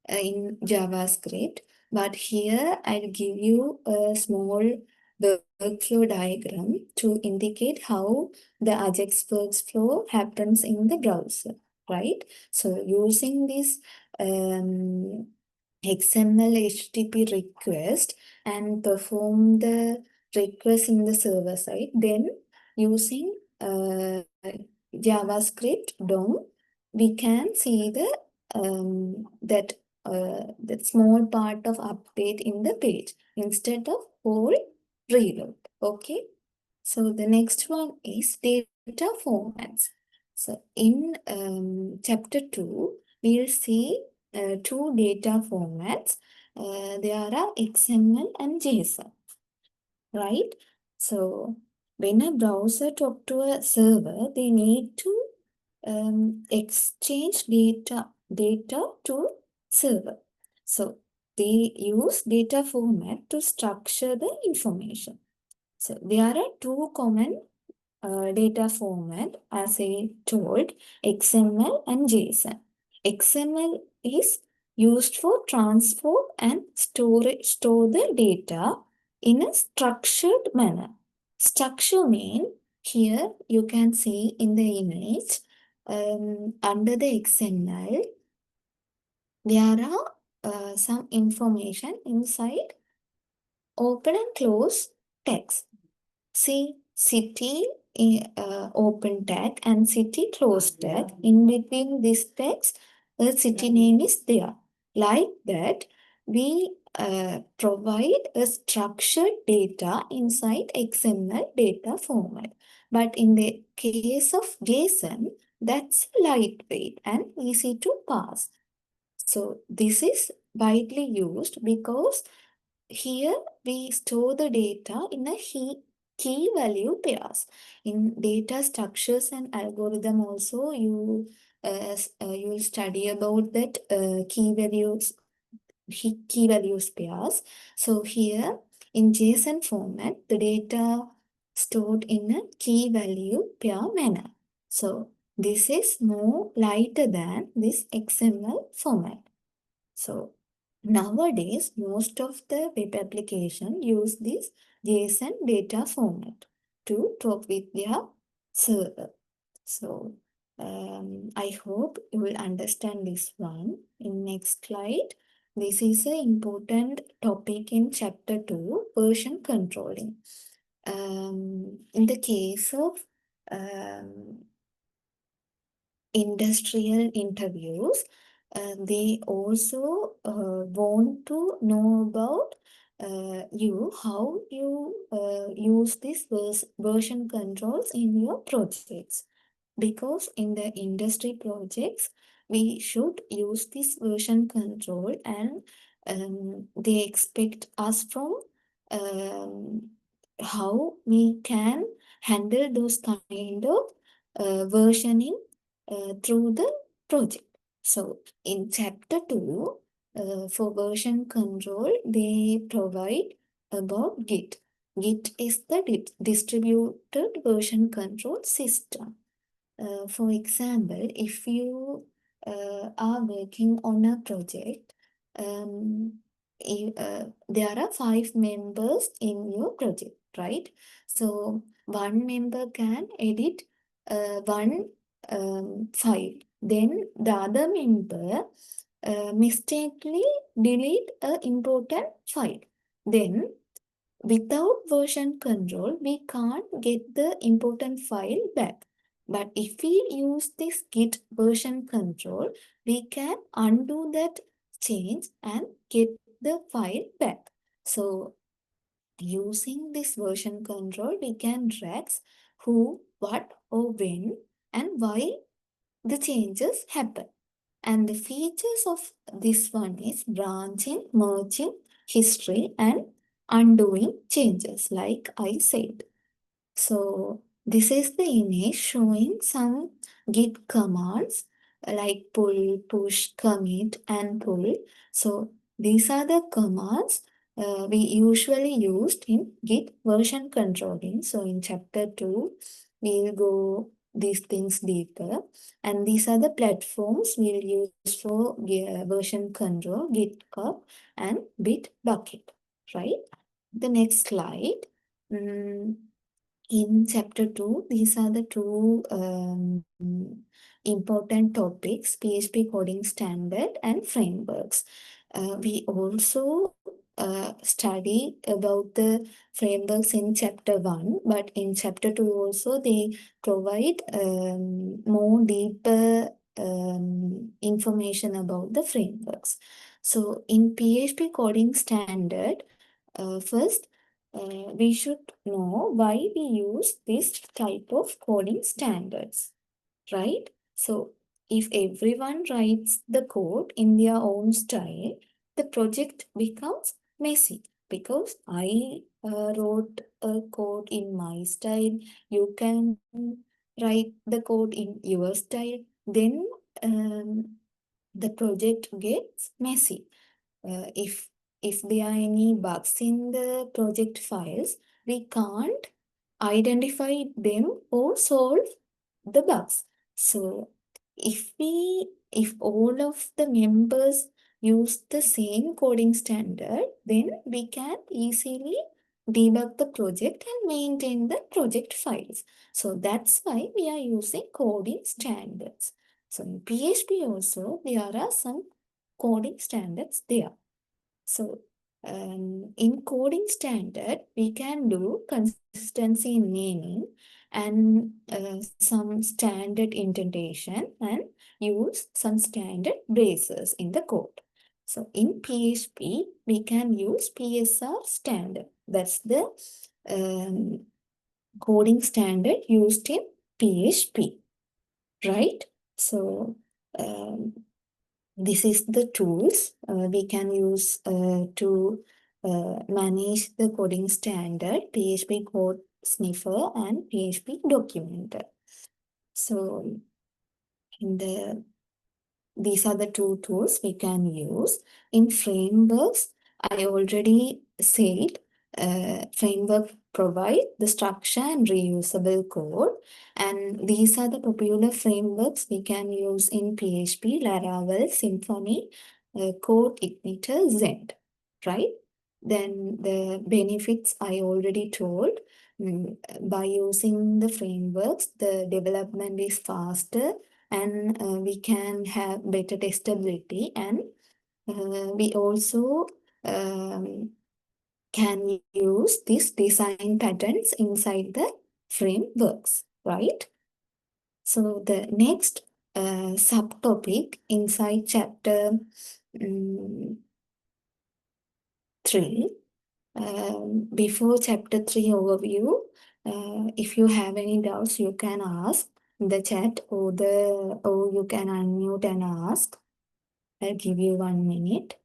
in JavaScript. But here I'll give you a small workflow diagram to indicate how the Ajax workflow happens in the browser, right? So using this XML HTTP request and perform the request in the server side, then using JavaScript DOM, we can see the that small part of update in the page instead of whole reload. Okay. So the next one is data formats. So in chapter 2, we'll see two data formats. There are XML and JSON, right? So when a browser talk to a server, they need to exchange data to server. So they use data format to structure the information. So there are two common data format, as I told, XML and JSON. XML is used for transport and store the data in a structured manner. Structure mean here you can see in the image under the XML there are some information inside open and close text. See city open tag and city close tag. In between this text, the city name is there. Like that, we provide a structured data inside XML data format. But in the case of JSON, that's lightweight and easy to parse. So this is widely used because here we store the data in a key value pairs. In data structures and algorithm also you will study about that key values pairs. So here in JSON format, the data stored in a key value pair manner. So this is more lighter than this XML format. So nowadays, most of the web application use this JSON data format to talk with their server. So I hope you will understand this one. In next slide, this is an important topic in chapter 2, version controlling. In the case of industrial interviews, they also want to know about you, how you use these version controls in your projects. Because in the industry projects, we should use this version control, and they expect us from how we can handle those kind of versioning through the project. So in chapter 2, for version control, they provide about Git. Git is the distributed version control system. For example, if you are working on a project, there are 5 members in your project, right? So one member can edit one file. Then the other member mistakenly delete an important file. Then without version control, we can't get the important file back. But if we use this Git version control, we can undo that change and get the file back. So using this version control, we can track who, what, or when, and why the changes happen. And the features of this one is branching, merging, history, and undoing changes, like I said. So this is the image showing some Git commands like pull, push, commit, and pull. So these are the commands we usually used in Git version controlling. So in chapter 2, we'll go these things deeper. And these are the platforms we'll use for version control, GitHub and Bitbucket, right? The next slide. In chapter 2, these are the two important topics, PHP coding standard and frameworks. We also study about the frameworks in chapter 1, but in chapter 2 also they provide more deeper information about the frameworks. So in PHP coding standard, first, we should know why we use this type of coding standards, right? So if everyone writes the code in their own style, the project becomes messy, because I wrote a code in my style, you can write the code in your style, then the project gets messy. If there are any bugs in the project files, we can't identify them or solve the bugs. So if all of the members use the same coding standard, then we can easily debug the project and maintain the project files. So that's why we are using coding standards. So in PHP also, there are some coding standards there. So in coding standard, we can do consistency in naming and some standard indentation and use some standard braces in the code. So in PHP, we can use PSR standard. That's the coding standard used in PHP, right? So this is the tools we can use to manage the coding standard, PHP code sniffer and PHP documenter. So these are the two tools we can use. In frameworks, I already said framework provide the structure and reusable code. And these are the popular frameworks we can use in PHP, Laravel, Symfony, Code Igniter, Zend, right? Then the benefits I already told. By using the frameworks, the development is faster, and we can have better testability, and we also um, can use these design patterns inside the frameworks, right? So the next subtopic inside chapter 3, before chapter 3 overview, if you have any doubts, you can ask in the chat, or you can unmute and ask. I'll give you 1 minute.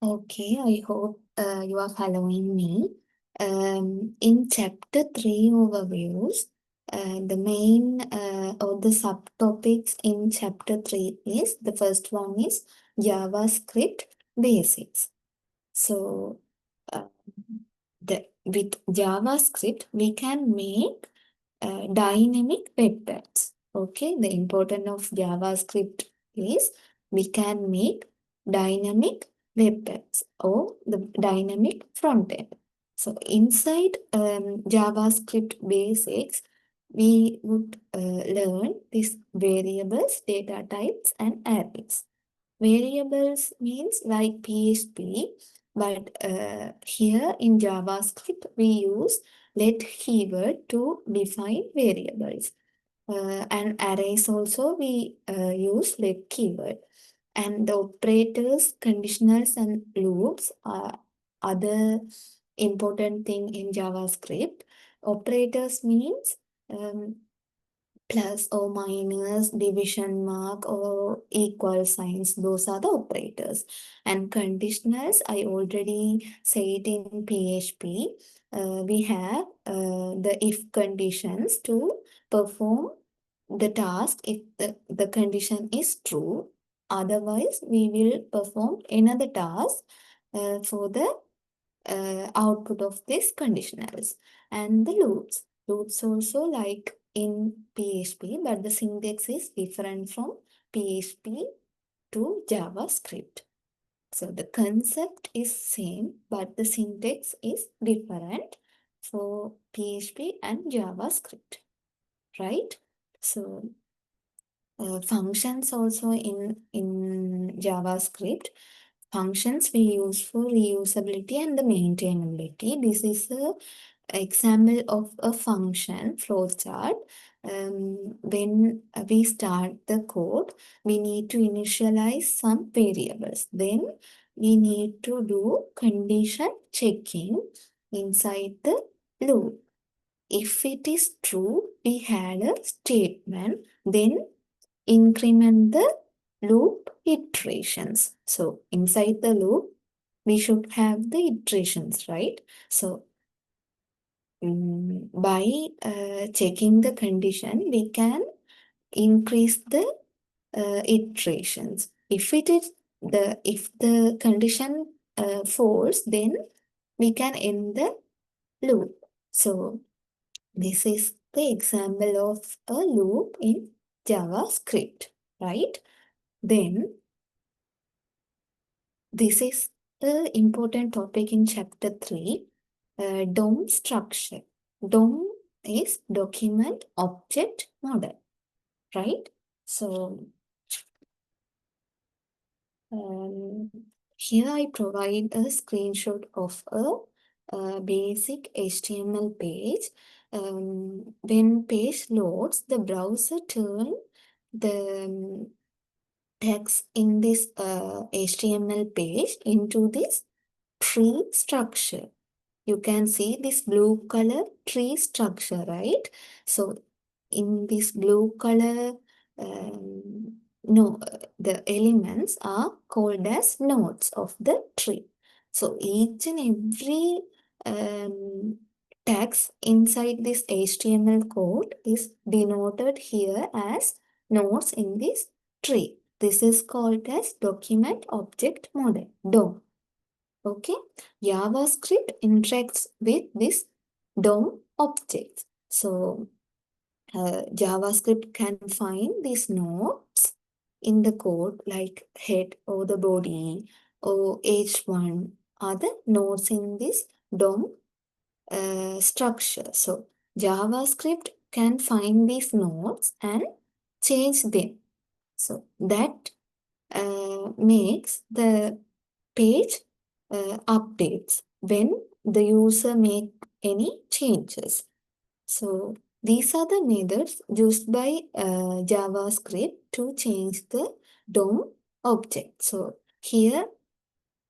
Okay, I hope you are following me. In chapter 3 overviews, the main or the subtopics in chapter 3 is, the first one is JavaScript basics. So uh, with JavaScript, we can make dynamic web apps. Okay, the importance of JavaScript is we can make dynamic web apps or the dynamic front end. So inside JavaScript basics, we would learn these variables, data types, and arrays. Variables means like PHP, but here in JavaScript we use let keyword to define variables. And arrays also we use let keyword. And the operators, conditionals, and loops are other important thing in JavaScript. Operators means um, plus or minus, division mark, or equal signs. Those are the operators. And conditionals, I already said in PHP, we have the if conditions to perform the task if the condition is true. Otherwise, we will perform another task for the output of these conditionals. And the loops. Loops also like in PHP, but the syntax is different from PHP to JavaScript. So the concept is same, but the syntax is different for PHP and JavaScript, right? So functions also in JavaScript. Functions we use for reusability and the maintainability. This is a example of a function flowchart. When we start the code, we need to initialize some variables. Then we need to do condition checking inside the loop. If it is true, we had a statement, then increment the loop iterations. So inside the loop, we should have the iterations, right? So by checking the condition, we can increase the iterations. If the condition false, then we can end the loop. So this is the example of a loop in JavaScript, right? Then this is the important topic in chapter 3, DOM structure. DOM is document object model, right? So um, here I provide a screenshot of a basic HTML page. When page loads, the browser turn the text in this HTML page into this tree structure. You can see this blue color tree structure, right? So in this blue color, no, the elements are called as nodes of the tree. So each and every text inside this HTML code is denoted here as nodes in this tree. This is called as document object model, DOM. Okay, JavaScript interacts with this DOM object. So JavaScript can find these nodes in the code like head or the body or h1 are the nodes in this DOM structure. So JavaScript can find these nodes and change them. So that makes the page updates when the user make any changes. So these are the methods used by JavaScript to change the DOM object. So here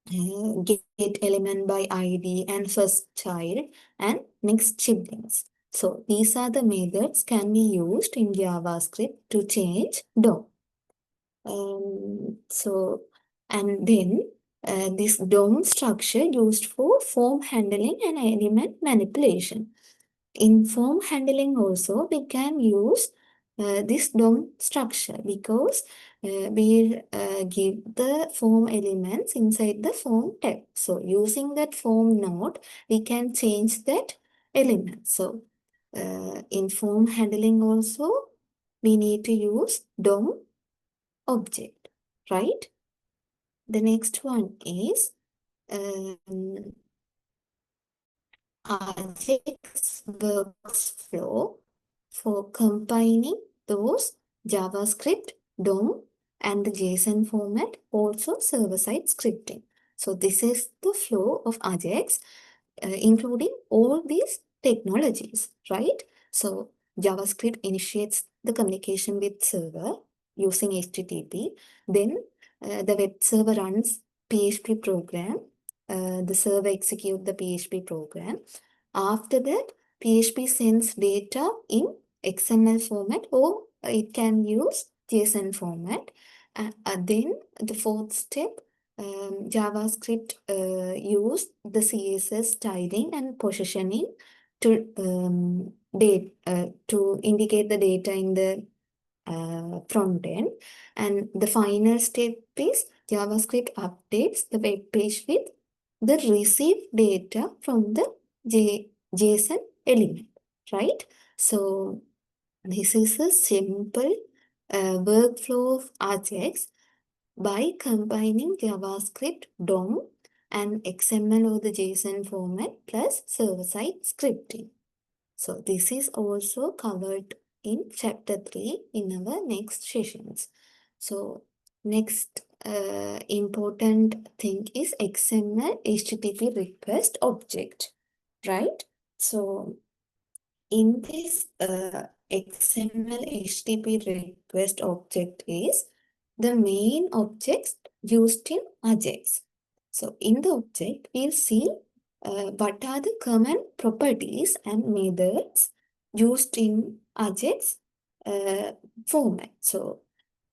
get element by ID and first child and next siblings. So these are the methods can be used in JavaScript to change DOM. And then this DOM structure used for form handling and element manipulation. In form handling also, we can use this DOM structure because we give the form elements inside the form tag. So using that form node, we can change that element. So in form handling also, we need to use DOM object, right? The next one is Ajax workflow for combining those JavaScript, DOM, and the JSON format, also server-side scripting. So this is the flow of Ajax, including all these technologies, right? So JavaScript initiates the communication with server using HTTP. Then the web server runs PHP program. The server executes the PHP program. After that, PHP sends data in XML format or it can use JSON format. Then the fourth step, JavaScript use the CSS styling and positioning to indicate the data in the front end. And the final step is JavaScript updates the web page with the received data from the JSON element, right? So this is a simple workflow of Ajax by combining JavaScript, DOM, and XML or the JSON format plus server-side scripting. So this is also covered in chapter 3 in our next sessions. So next important thing is XML HTTP request object, right? So in this XML HTTP request object is the main objects used in Ajax. So in the object, we'll see what are the common properties and methods used in Ajax format. So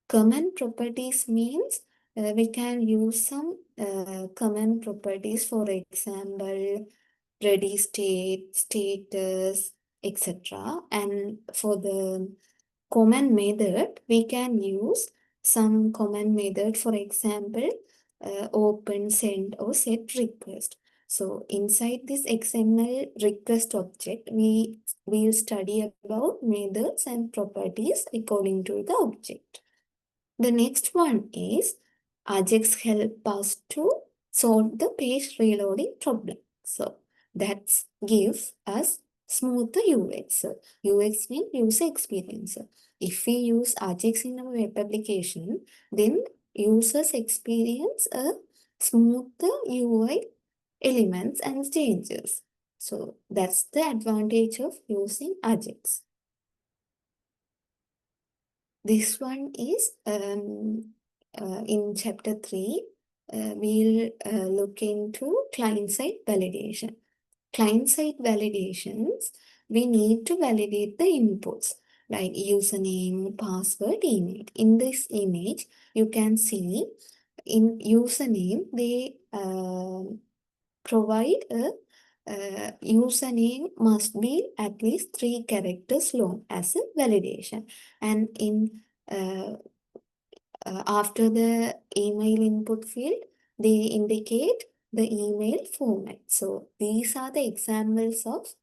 common properties means we can use some common properties, for example, ready state, status, etc. And for the common method, we can use some common method, for example, open, send, or set request. So inside this XML request object, we will study about methods and properties according to the object. The next one is Ajax help us to solve the page reloading problem. So that gives us smoother UX. UX means user experience. If we use Ajax in our web application, then users experience a smoother UI elements and changes. So that's the advantage of using Ajax. This one is in chapter 3, we'll look into client-side validation. Client-side validations, we need to validate the inputs like username, password, email. In this image, you can see in username, they provide a username must be at least 3 characters long as a validation. And in after the email input field, they indicate the email format. So these are the examples of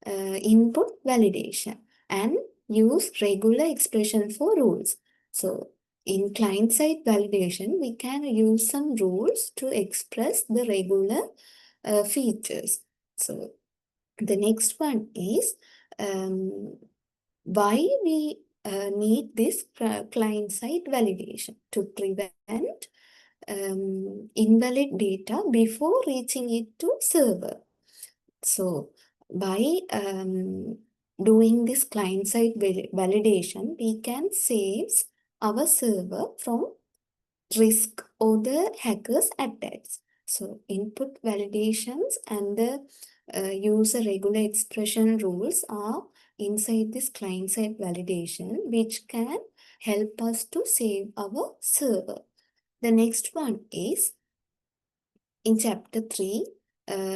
input validation and use regular expression for rules. So in client-side validation, we can use some rules to express the regular features. So the next one is why we need this client-side validation to prevent invalid data before reaching it to server. So by doing this client-side validation, we can save our server from risk or the hackers' attacks. So input validations and the user regular expression rules are inside this client-side validation, which can help us to save our server. The next one is in chapter 3,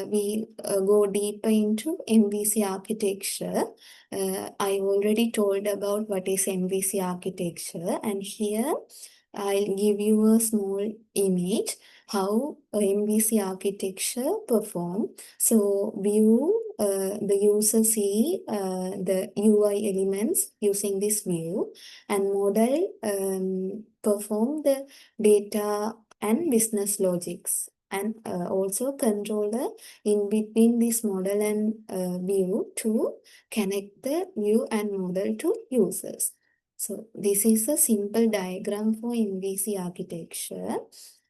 we go deeper into MVC architecture. I already told about what is MVC architecture, and here I'll give you a small image how MVC architecture perform. So view, the user see the UI elements using this view, and model perform the data and business logics, and also controller in between this model and view to connect the view and model to users. So this is a simple diagram for MVC architecture.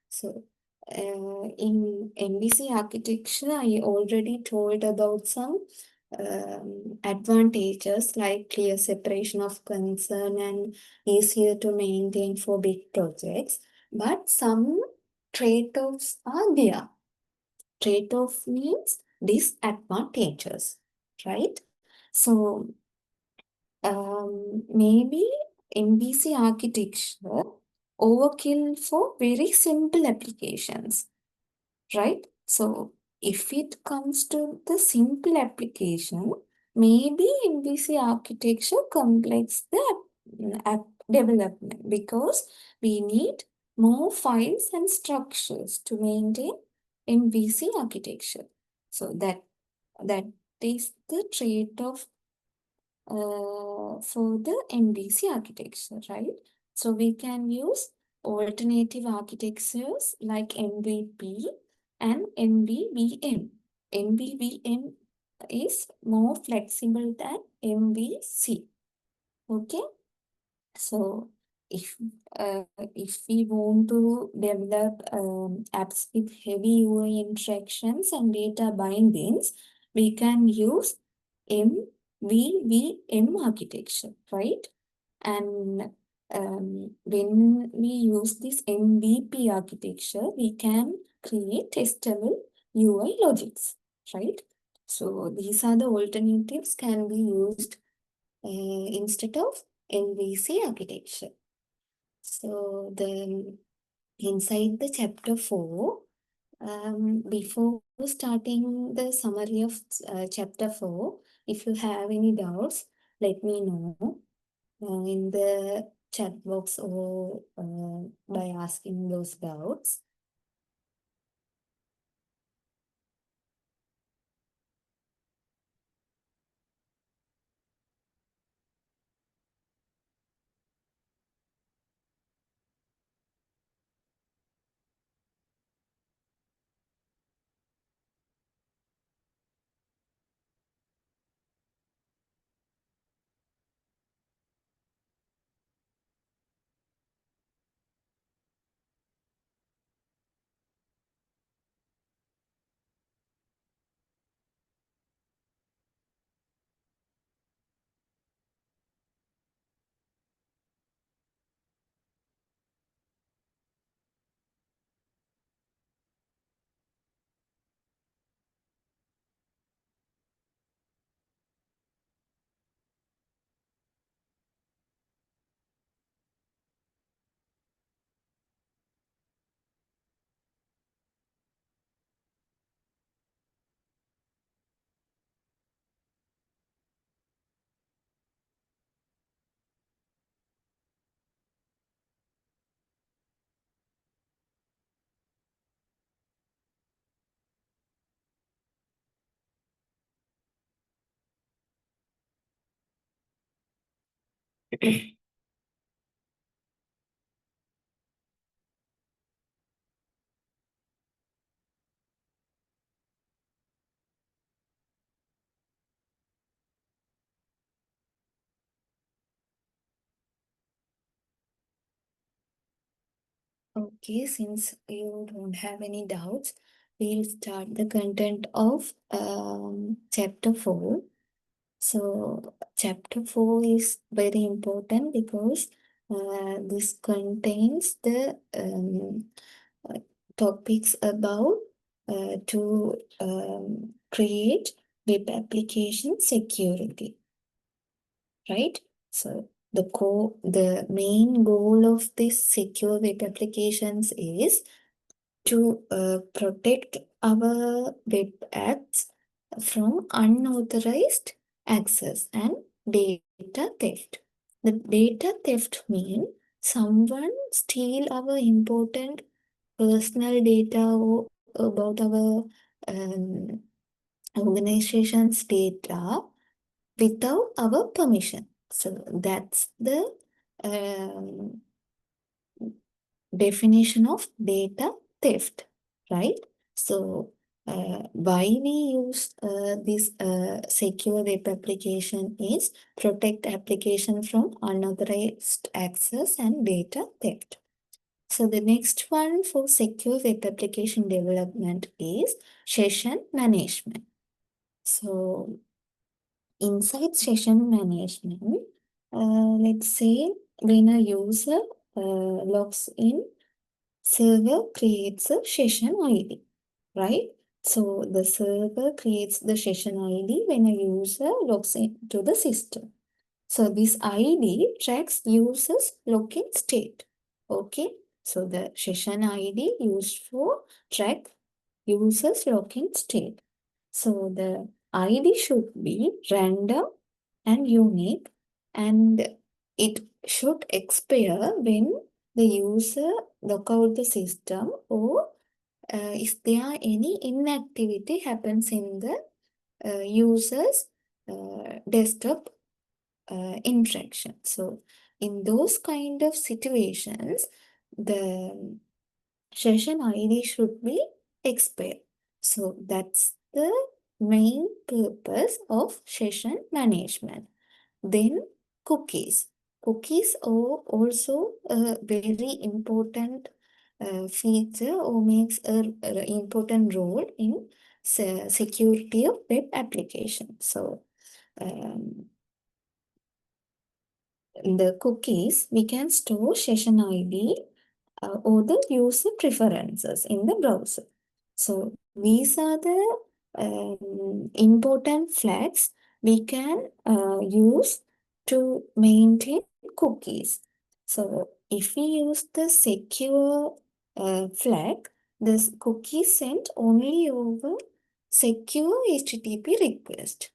So in MVC architecture, I already told about some advantages like clear separation of concern and easier to maintain for big projects. But some trade-offs are there. Trade-off means disadvantages, right? So maybe MVC architecture overkill for very simple applications, right? So if it comes to the simple application, maybe MVC architecture complex the app development because we need more files and structures to maintain MVC architecture. So that is the trade-off for the MVC architecture, right? So we can use alternative architectures like MVP and MVVM. MVVM is more flexible than MVC. Okay, so if if we want to develop apps with heavy UI interactions and data bindings, we can use MVVM architecture, right? And when we use this MVP architecture, we can create testable UI logics, right? So these are the alternatives can be used instead of MVC architecture. So the inside the chapter 4, before starting the summary of chapter 4, if you have any doubts, let me know in the chat box or by asking those doubts. Okay, since you don't have any doubts, we'll start the content of chapter 4. So, chapter 4 is very important because this contains the uh, topics about to create web application security, right? So, the main goal of this secure web applications is to protect our web apps from unauthorized access and data theft. The data theft means someone steal our important personal data or about our um, organization's data without our permission. So that's the um, definition of data theft, right? So, why we use this secure web application is protect application from unauthorized access and data theft. So the next one for secure web application development is session management. So inside session management, let's say when a user logs in, server creates a session ID, right? So the server creates the session ID when a user logs into the system. So this ID tracks user's login state. Okay. So the session ID used for track user's login state. So the ID should be random and unique, and it should expire when the user log out the system or if there any inactivity happens in the user's desktop interaction. So in those kind of situations, the session ID should be expired. So that's the main purpose of session management. Then cookies. Cookies are also a very important feature or makes a important role in security of web application. So in the cookies, we can store session ID or the user preferences in the browser. So these are the important flags we can use to maintain cookies. So if we use the secure flag, this cookie sent only over secure HTTP request.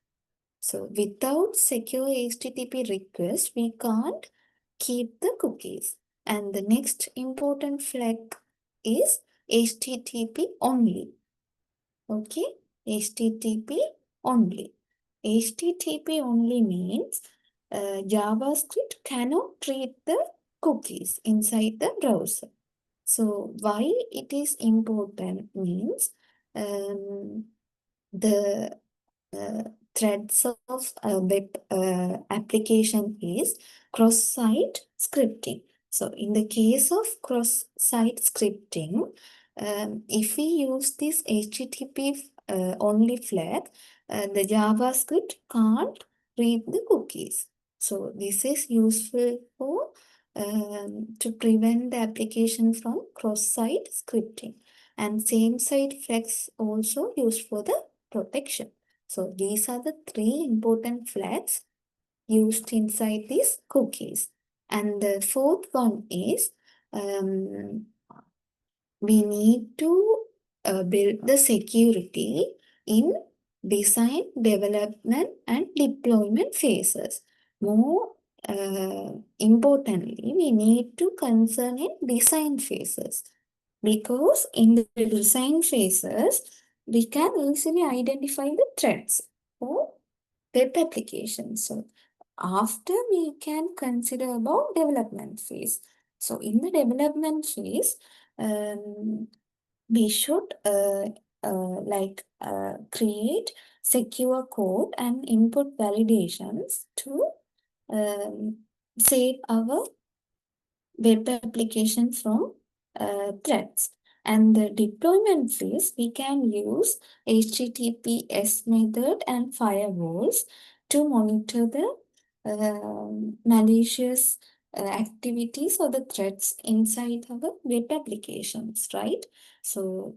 So without secure HTTP request, we can't keep the cookies. And the next important flag is HTTP only. Okay, HTTP only. HTTP only means JavaScript cannot read the cookies inside the browser. So why it is important means the uh, threads of a web application is cross-site scripting. So in the case of cross-site scripting, if we use this HTTP only flag, the JavaScript can't read the cookies. So this is useful for to prevent the application from cross-site scripting. And same-site flags also used for the protection. So these are the three important flags used inside these cookies. And the fourth one is um, we need to build the security in design, development, and deployment phases. More importantly, we need to concern in design phases because in the design phases, we can easily identify the threats for web applications. So After we can consider about development phase. So in the development phase, we should create secure code and input validations to um, save our web application from threats. And the deployment phase, we can use HTTPS method and firewalls to monitor the malicious activities or the threats inside our web applications, right? So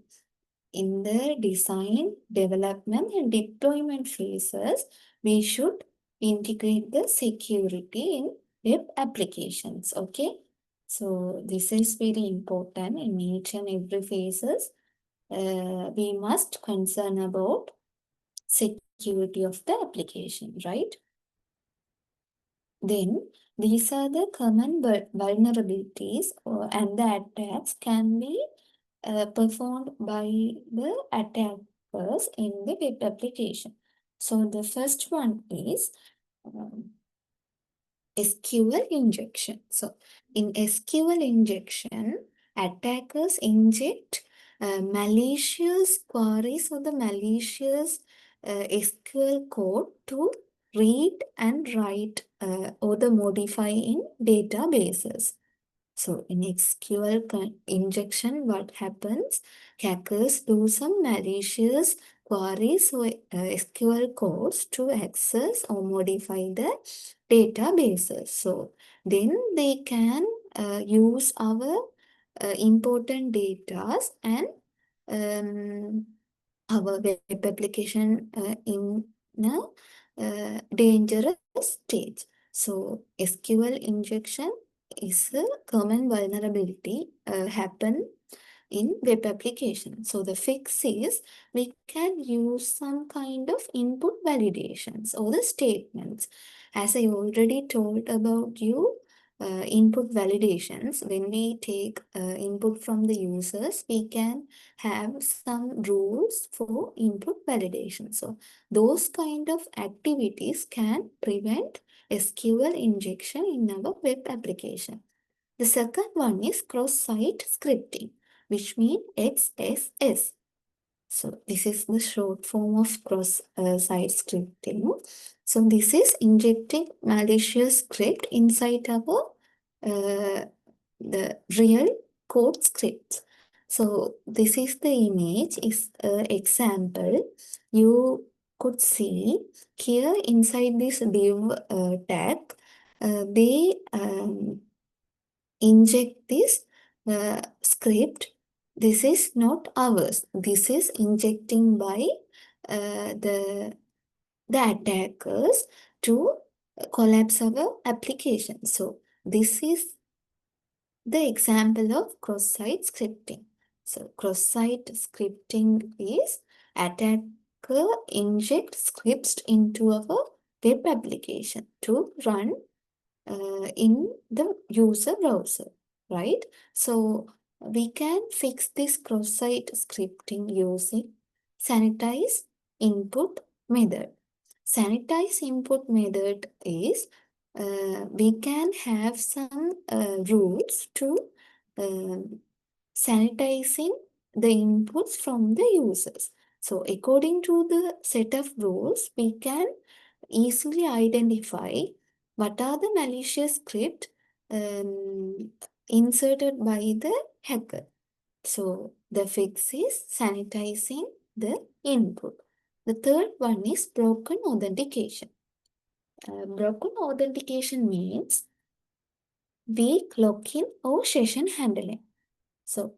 in the design, development, and deployment phases, we should integrate the security in web applications. Okay, so this is very important in each and every phases. We must concern about security of the application, right? Then these are the common vulnerabilities and the attacks can be performed by the attackers in the web application. So the first one is um, SQL injection. So in SQL injection, attackers inject malicious queries or the malicious SQL code to read and write or the modify in databases. So in SQL injection, what happens? Hackers do some malicious queries or SQL codes to access or modify the databases. So then they can use our important data and um, our web application in a dangerous stage. So SQL injection is a common vulnerability happen in web application. So the fix is we can use some kind of input validations or the statements. As I already told about you, input validations, when we take input from the users, we can have some rules for input validation. So those kind of activities can prevent SQL injection in our web application. The second one is cross-site scripting, which means XSS. So this is the short form of cross-site scripting. So this is injecting malicious script inside our the real code scripts. So this is the image, is example. You could see here inside this div tag, they inject this script. This is not ours. This is injecting by the attackers to collapse our application. So this is the example of cross-site scripting. So cross-site scripting is attacker inject scripts into our web application to run in the user browser, right? So we can fix this cross-site scripting using sanitize input method. Sanitize input method is we can have some rules to uh, sanitizing the inputs from the users. So according to the set of rules, we can easily identify what are the malicious script inserted by the hacker. So the fix is sanitizing the input. The third one is broken authentication. Broken authentication means weak login or session handling. So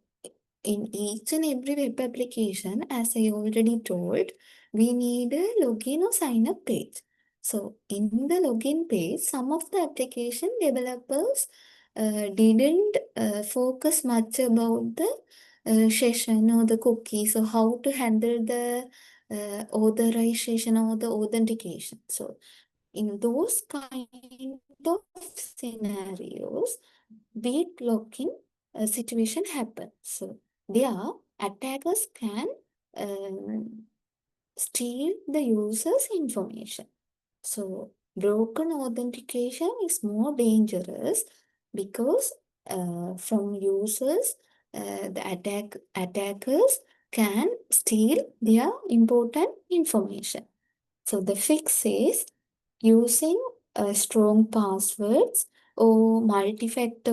in each and every web application, as I already told, we need a login or sign up page. So in the login page, some of the application developers didn't focus much about the session or the cookies or how to handle the authorization or the authentication. So in those kind of scenarios, weak login situation happen. So there, attackers can steal the user's information. So broken authentication is more dangerous because from users, the attackers can steal their important information. So the fix is using strong passwords or multi-factor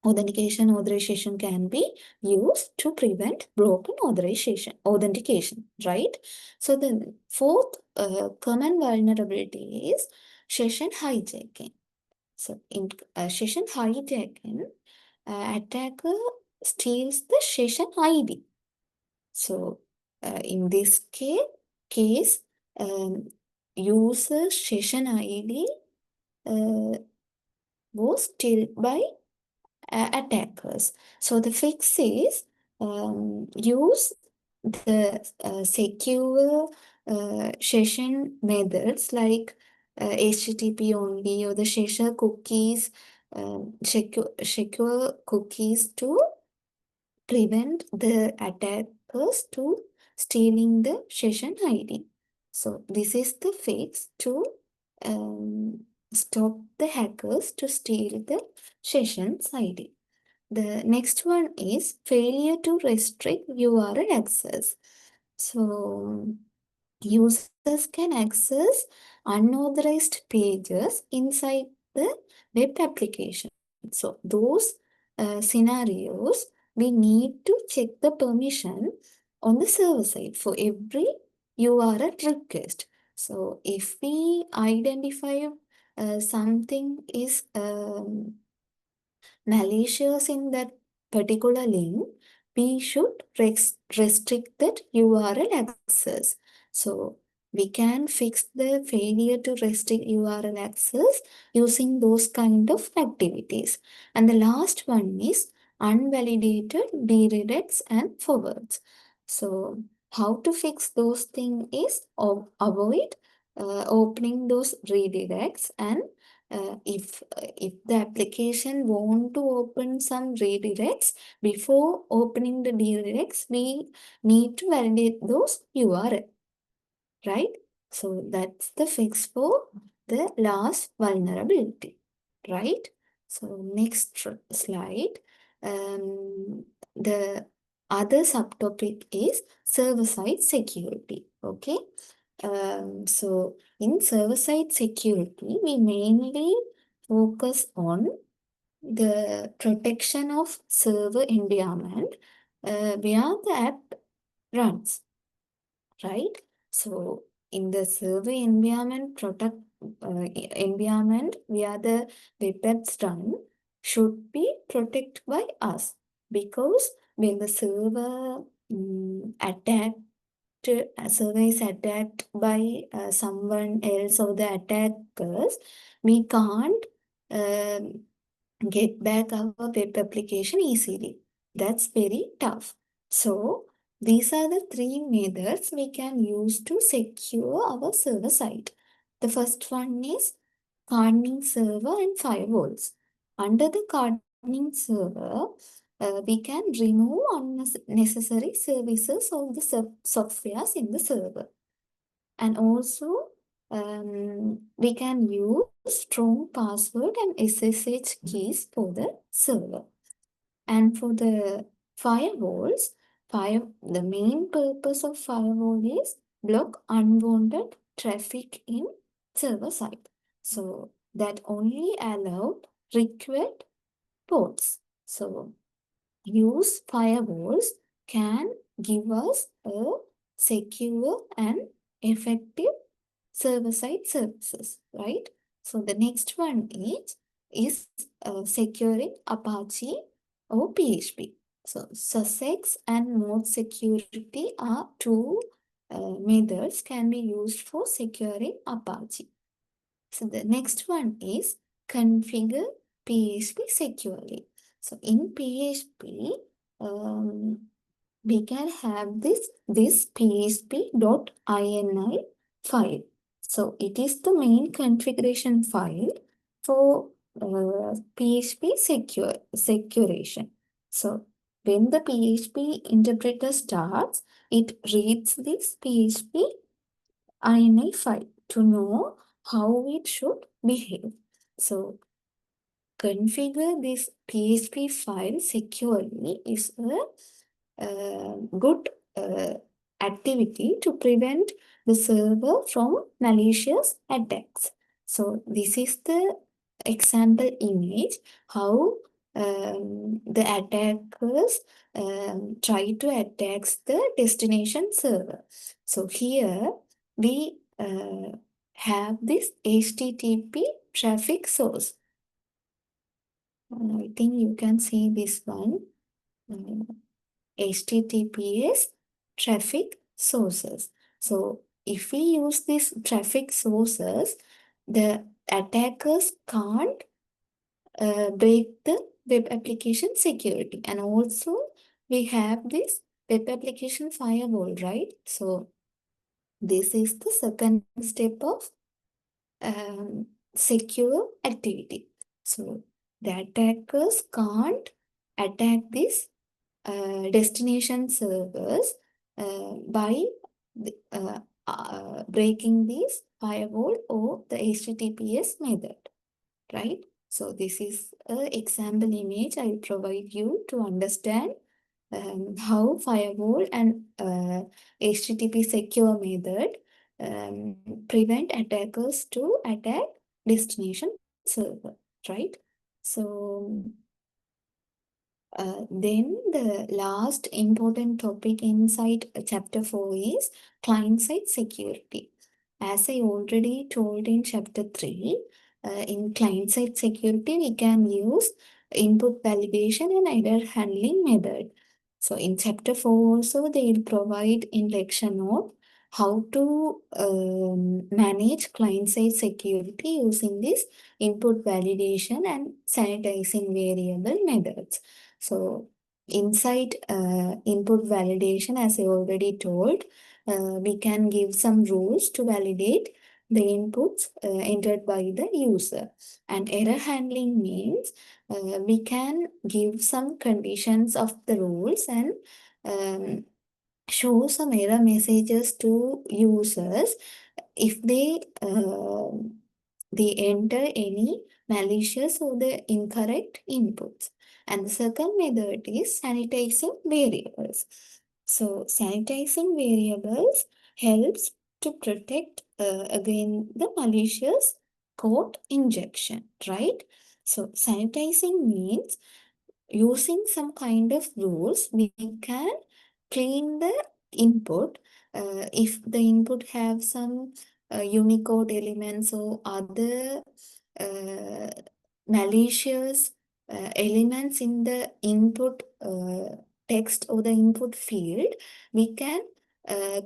authentication authorization can be used to prevent broken authentication, right? So the fourth common vulnerability is session hijacking. So in session hijacking, attacker steals the session ID. So in this case, um, user session ID uh, was steal by attackers. So the fix is use the secure session methods like HTTP only or the session cookies, secure cookies to prevent the attackers to stealing the session ID. So this is the fix to stop the hackers to steal the session's ID. The next one is failure to restrict URL access. So users can access unauthorized pages inside the web application. So those scenarios, we need to check the permission on the server side for every URL request. So if we identify something is malicious in that particular link, we should restrict that URL access. So we can fix the failure to restrict URL access using those kind of activities. And the last one is unvalidated redirects and forwards. So how to fix those things is avoid opening those redirects, and if the application want to open some redirects, before opening the redirects, we need to validate those URL, right? So that's the fix for the last vulnerability, right? So next slide. The other subtopic is server-side security, okay? So in server-side security, we mainly focus on the protection of server environment where the app runs, right? So in the server environment, environment where the web apps run should be protected by us, because when the server server is attacked by someone else or the attackers, we can't um, get back our web application easily. That's very tough. So these are the three methods we can use to secure our server side. The first one is hardening server and firewalls. Under the hardening server, we can remove unnecessary services or the softwares in the server. And also, we can use strong password and SSH keys for the server. And for the firewalls, the main purpose of firewall is block unwanted traffic in server side. So that only allowed required ports. So use firewalls can give us a secure and effective server-side services, right? So the next one is securing Apache or PHP. So Sussex and Mode security are two methods can be used for securing Apache. So the next one is configure PHP securely. So in PHP, um, we can have this php.ini file. So it is the main configuration file for PHP securation. So when the PHP interpreter starts, it reads this PHP ini file. to know how it should behave. So configure this PHP file securely is a good activity to prevent the server from malicious attacks. So this is the example image how the attackers try to attack the destination server. So here we have this HTTP traffic source. I think you can see this one. HTTPS traffic sources. So if we use these traffic sources, the attackers can't break the web application security. And also we have this web application firewall, right? So this is the second step of secure activity. So the attackers can't attack this destination servers by breaking this firewall or the HTTPS method, right? So this is an example image I provide you to understand how firewall and HTTP secure method prevent attackers to attack destination server, right? So then the last important topic inside chapter 4 is client-side security. As I already told in chapter 3, in client-side security, we can use input validation and error handling method. So in chapter 4 also, they will provide in lecture note how to manage client-side security using this input validation and sanitizing variable methods. So inside input validation, as I already told, we can give some rules to validate the inputs entered by the user. And error handling means we can give some conditions of the rules and um, show some error messages to users if they enter any malicious or the incorrect inputs. And the second method is sanitizing variables. So sanitizing variables helps to protect against the malicious code injection, right? So sanitizing means using some kind of rules, we can clean the input. If the input have some Unicode elements or other uh, malicious elements in the input text or the input field, we can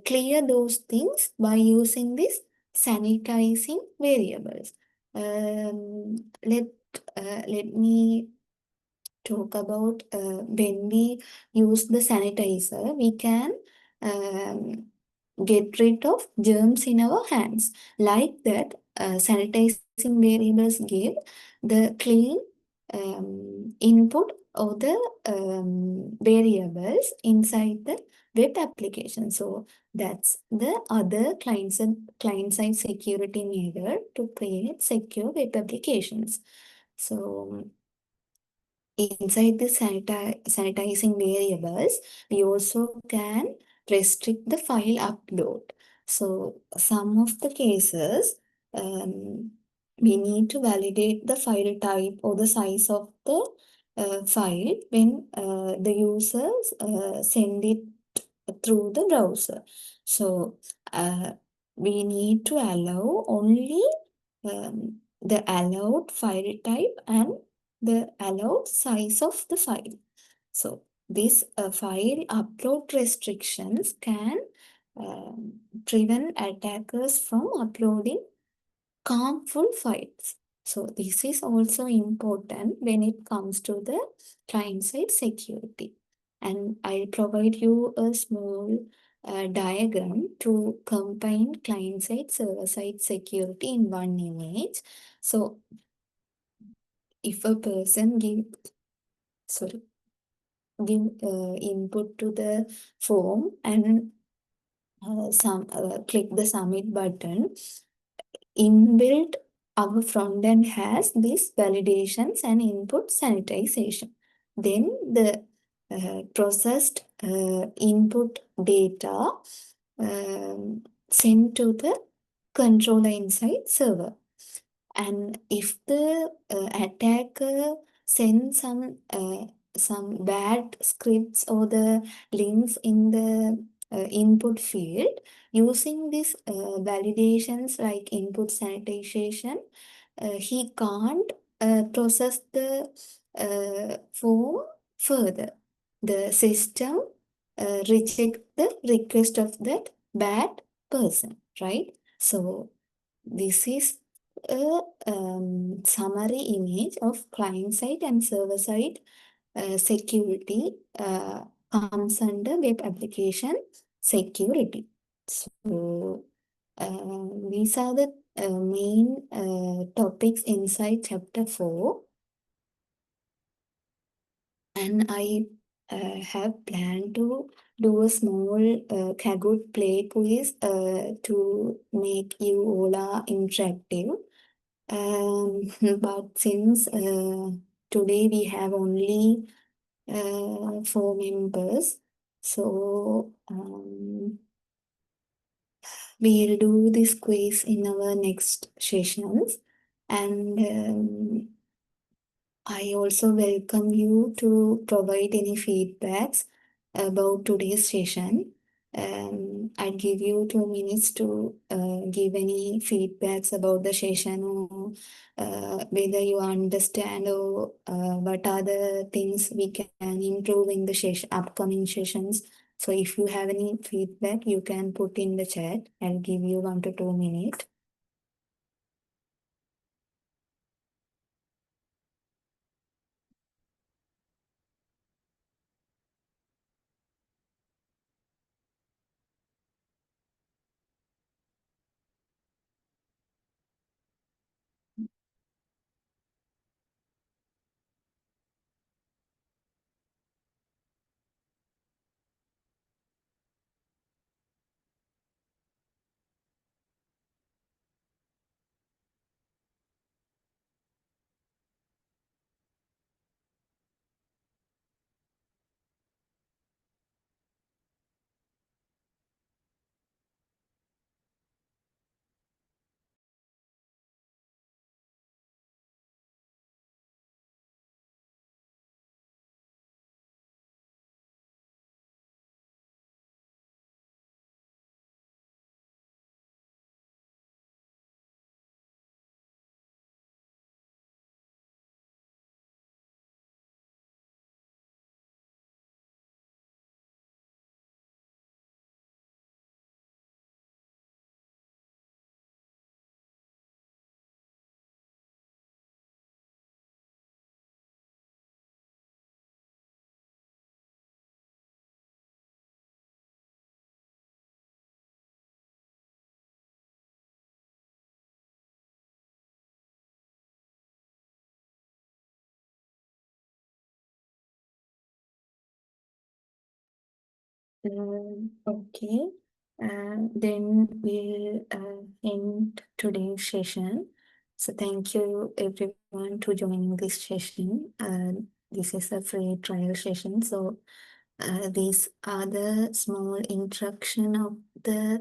clear those things by using this sanitizing variables. Let me talk about when we use the sanitizer, we can um, get rid of germs in our hands. Like that, sanitizing variables give the clean input of the variables inside the web application. So that's the other client-side security method to create secure web applications. So inside the sanitizing variables, we also can restrict the file upload. So some of the cases, we need to validate the file type or the size of the file when the users send it through the browser. So we need to allow only the allowed file type and the allowed size of the file. So these file upload restrictions can prevent attackers from uploading harmful files. So this is also important when it comes to the client-side security. And I'll provide you a small diagram to combine client-side, server-side security in one image. So if a person give input to the form and click the submit button, inbuilt, our front end has these validations and input sanitization. Then the processed input data sent to the controller inside server. And if the attacker sends some bad scripts or the links in the input field, using these validations like input sanitization, he can't process the form further. The system reject the request of that bad person, right? So this is a summary image of client-side and server-side security comes under web application security. So these are the main topics inside chapter 4. And I have planned to do a small Kahoot play quiz to make you all are interactive. But since today we have only 4 members, so we'll do this quiz in our next sessions. And I also welcome you to provide any feedbacks about today's session. I'll give you 2 minutes to give any feedbacks about the session or whether you understand or what are the things we can improve in the upcoming sessions. So if you have any feedback, you can put in the chat. I'll give you 1 to 2 minutes. Okay, then we'll end today's session. So thank you everyone to joining this session. This is a free trial session. So these are the small introduction of the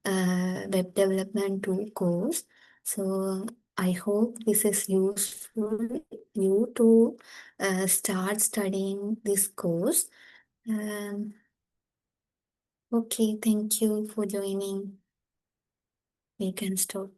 web development tool course. So I hope this is useful you to start studying this course. Um, Okay, thank you for joining. We can stop.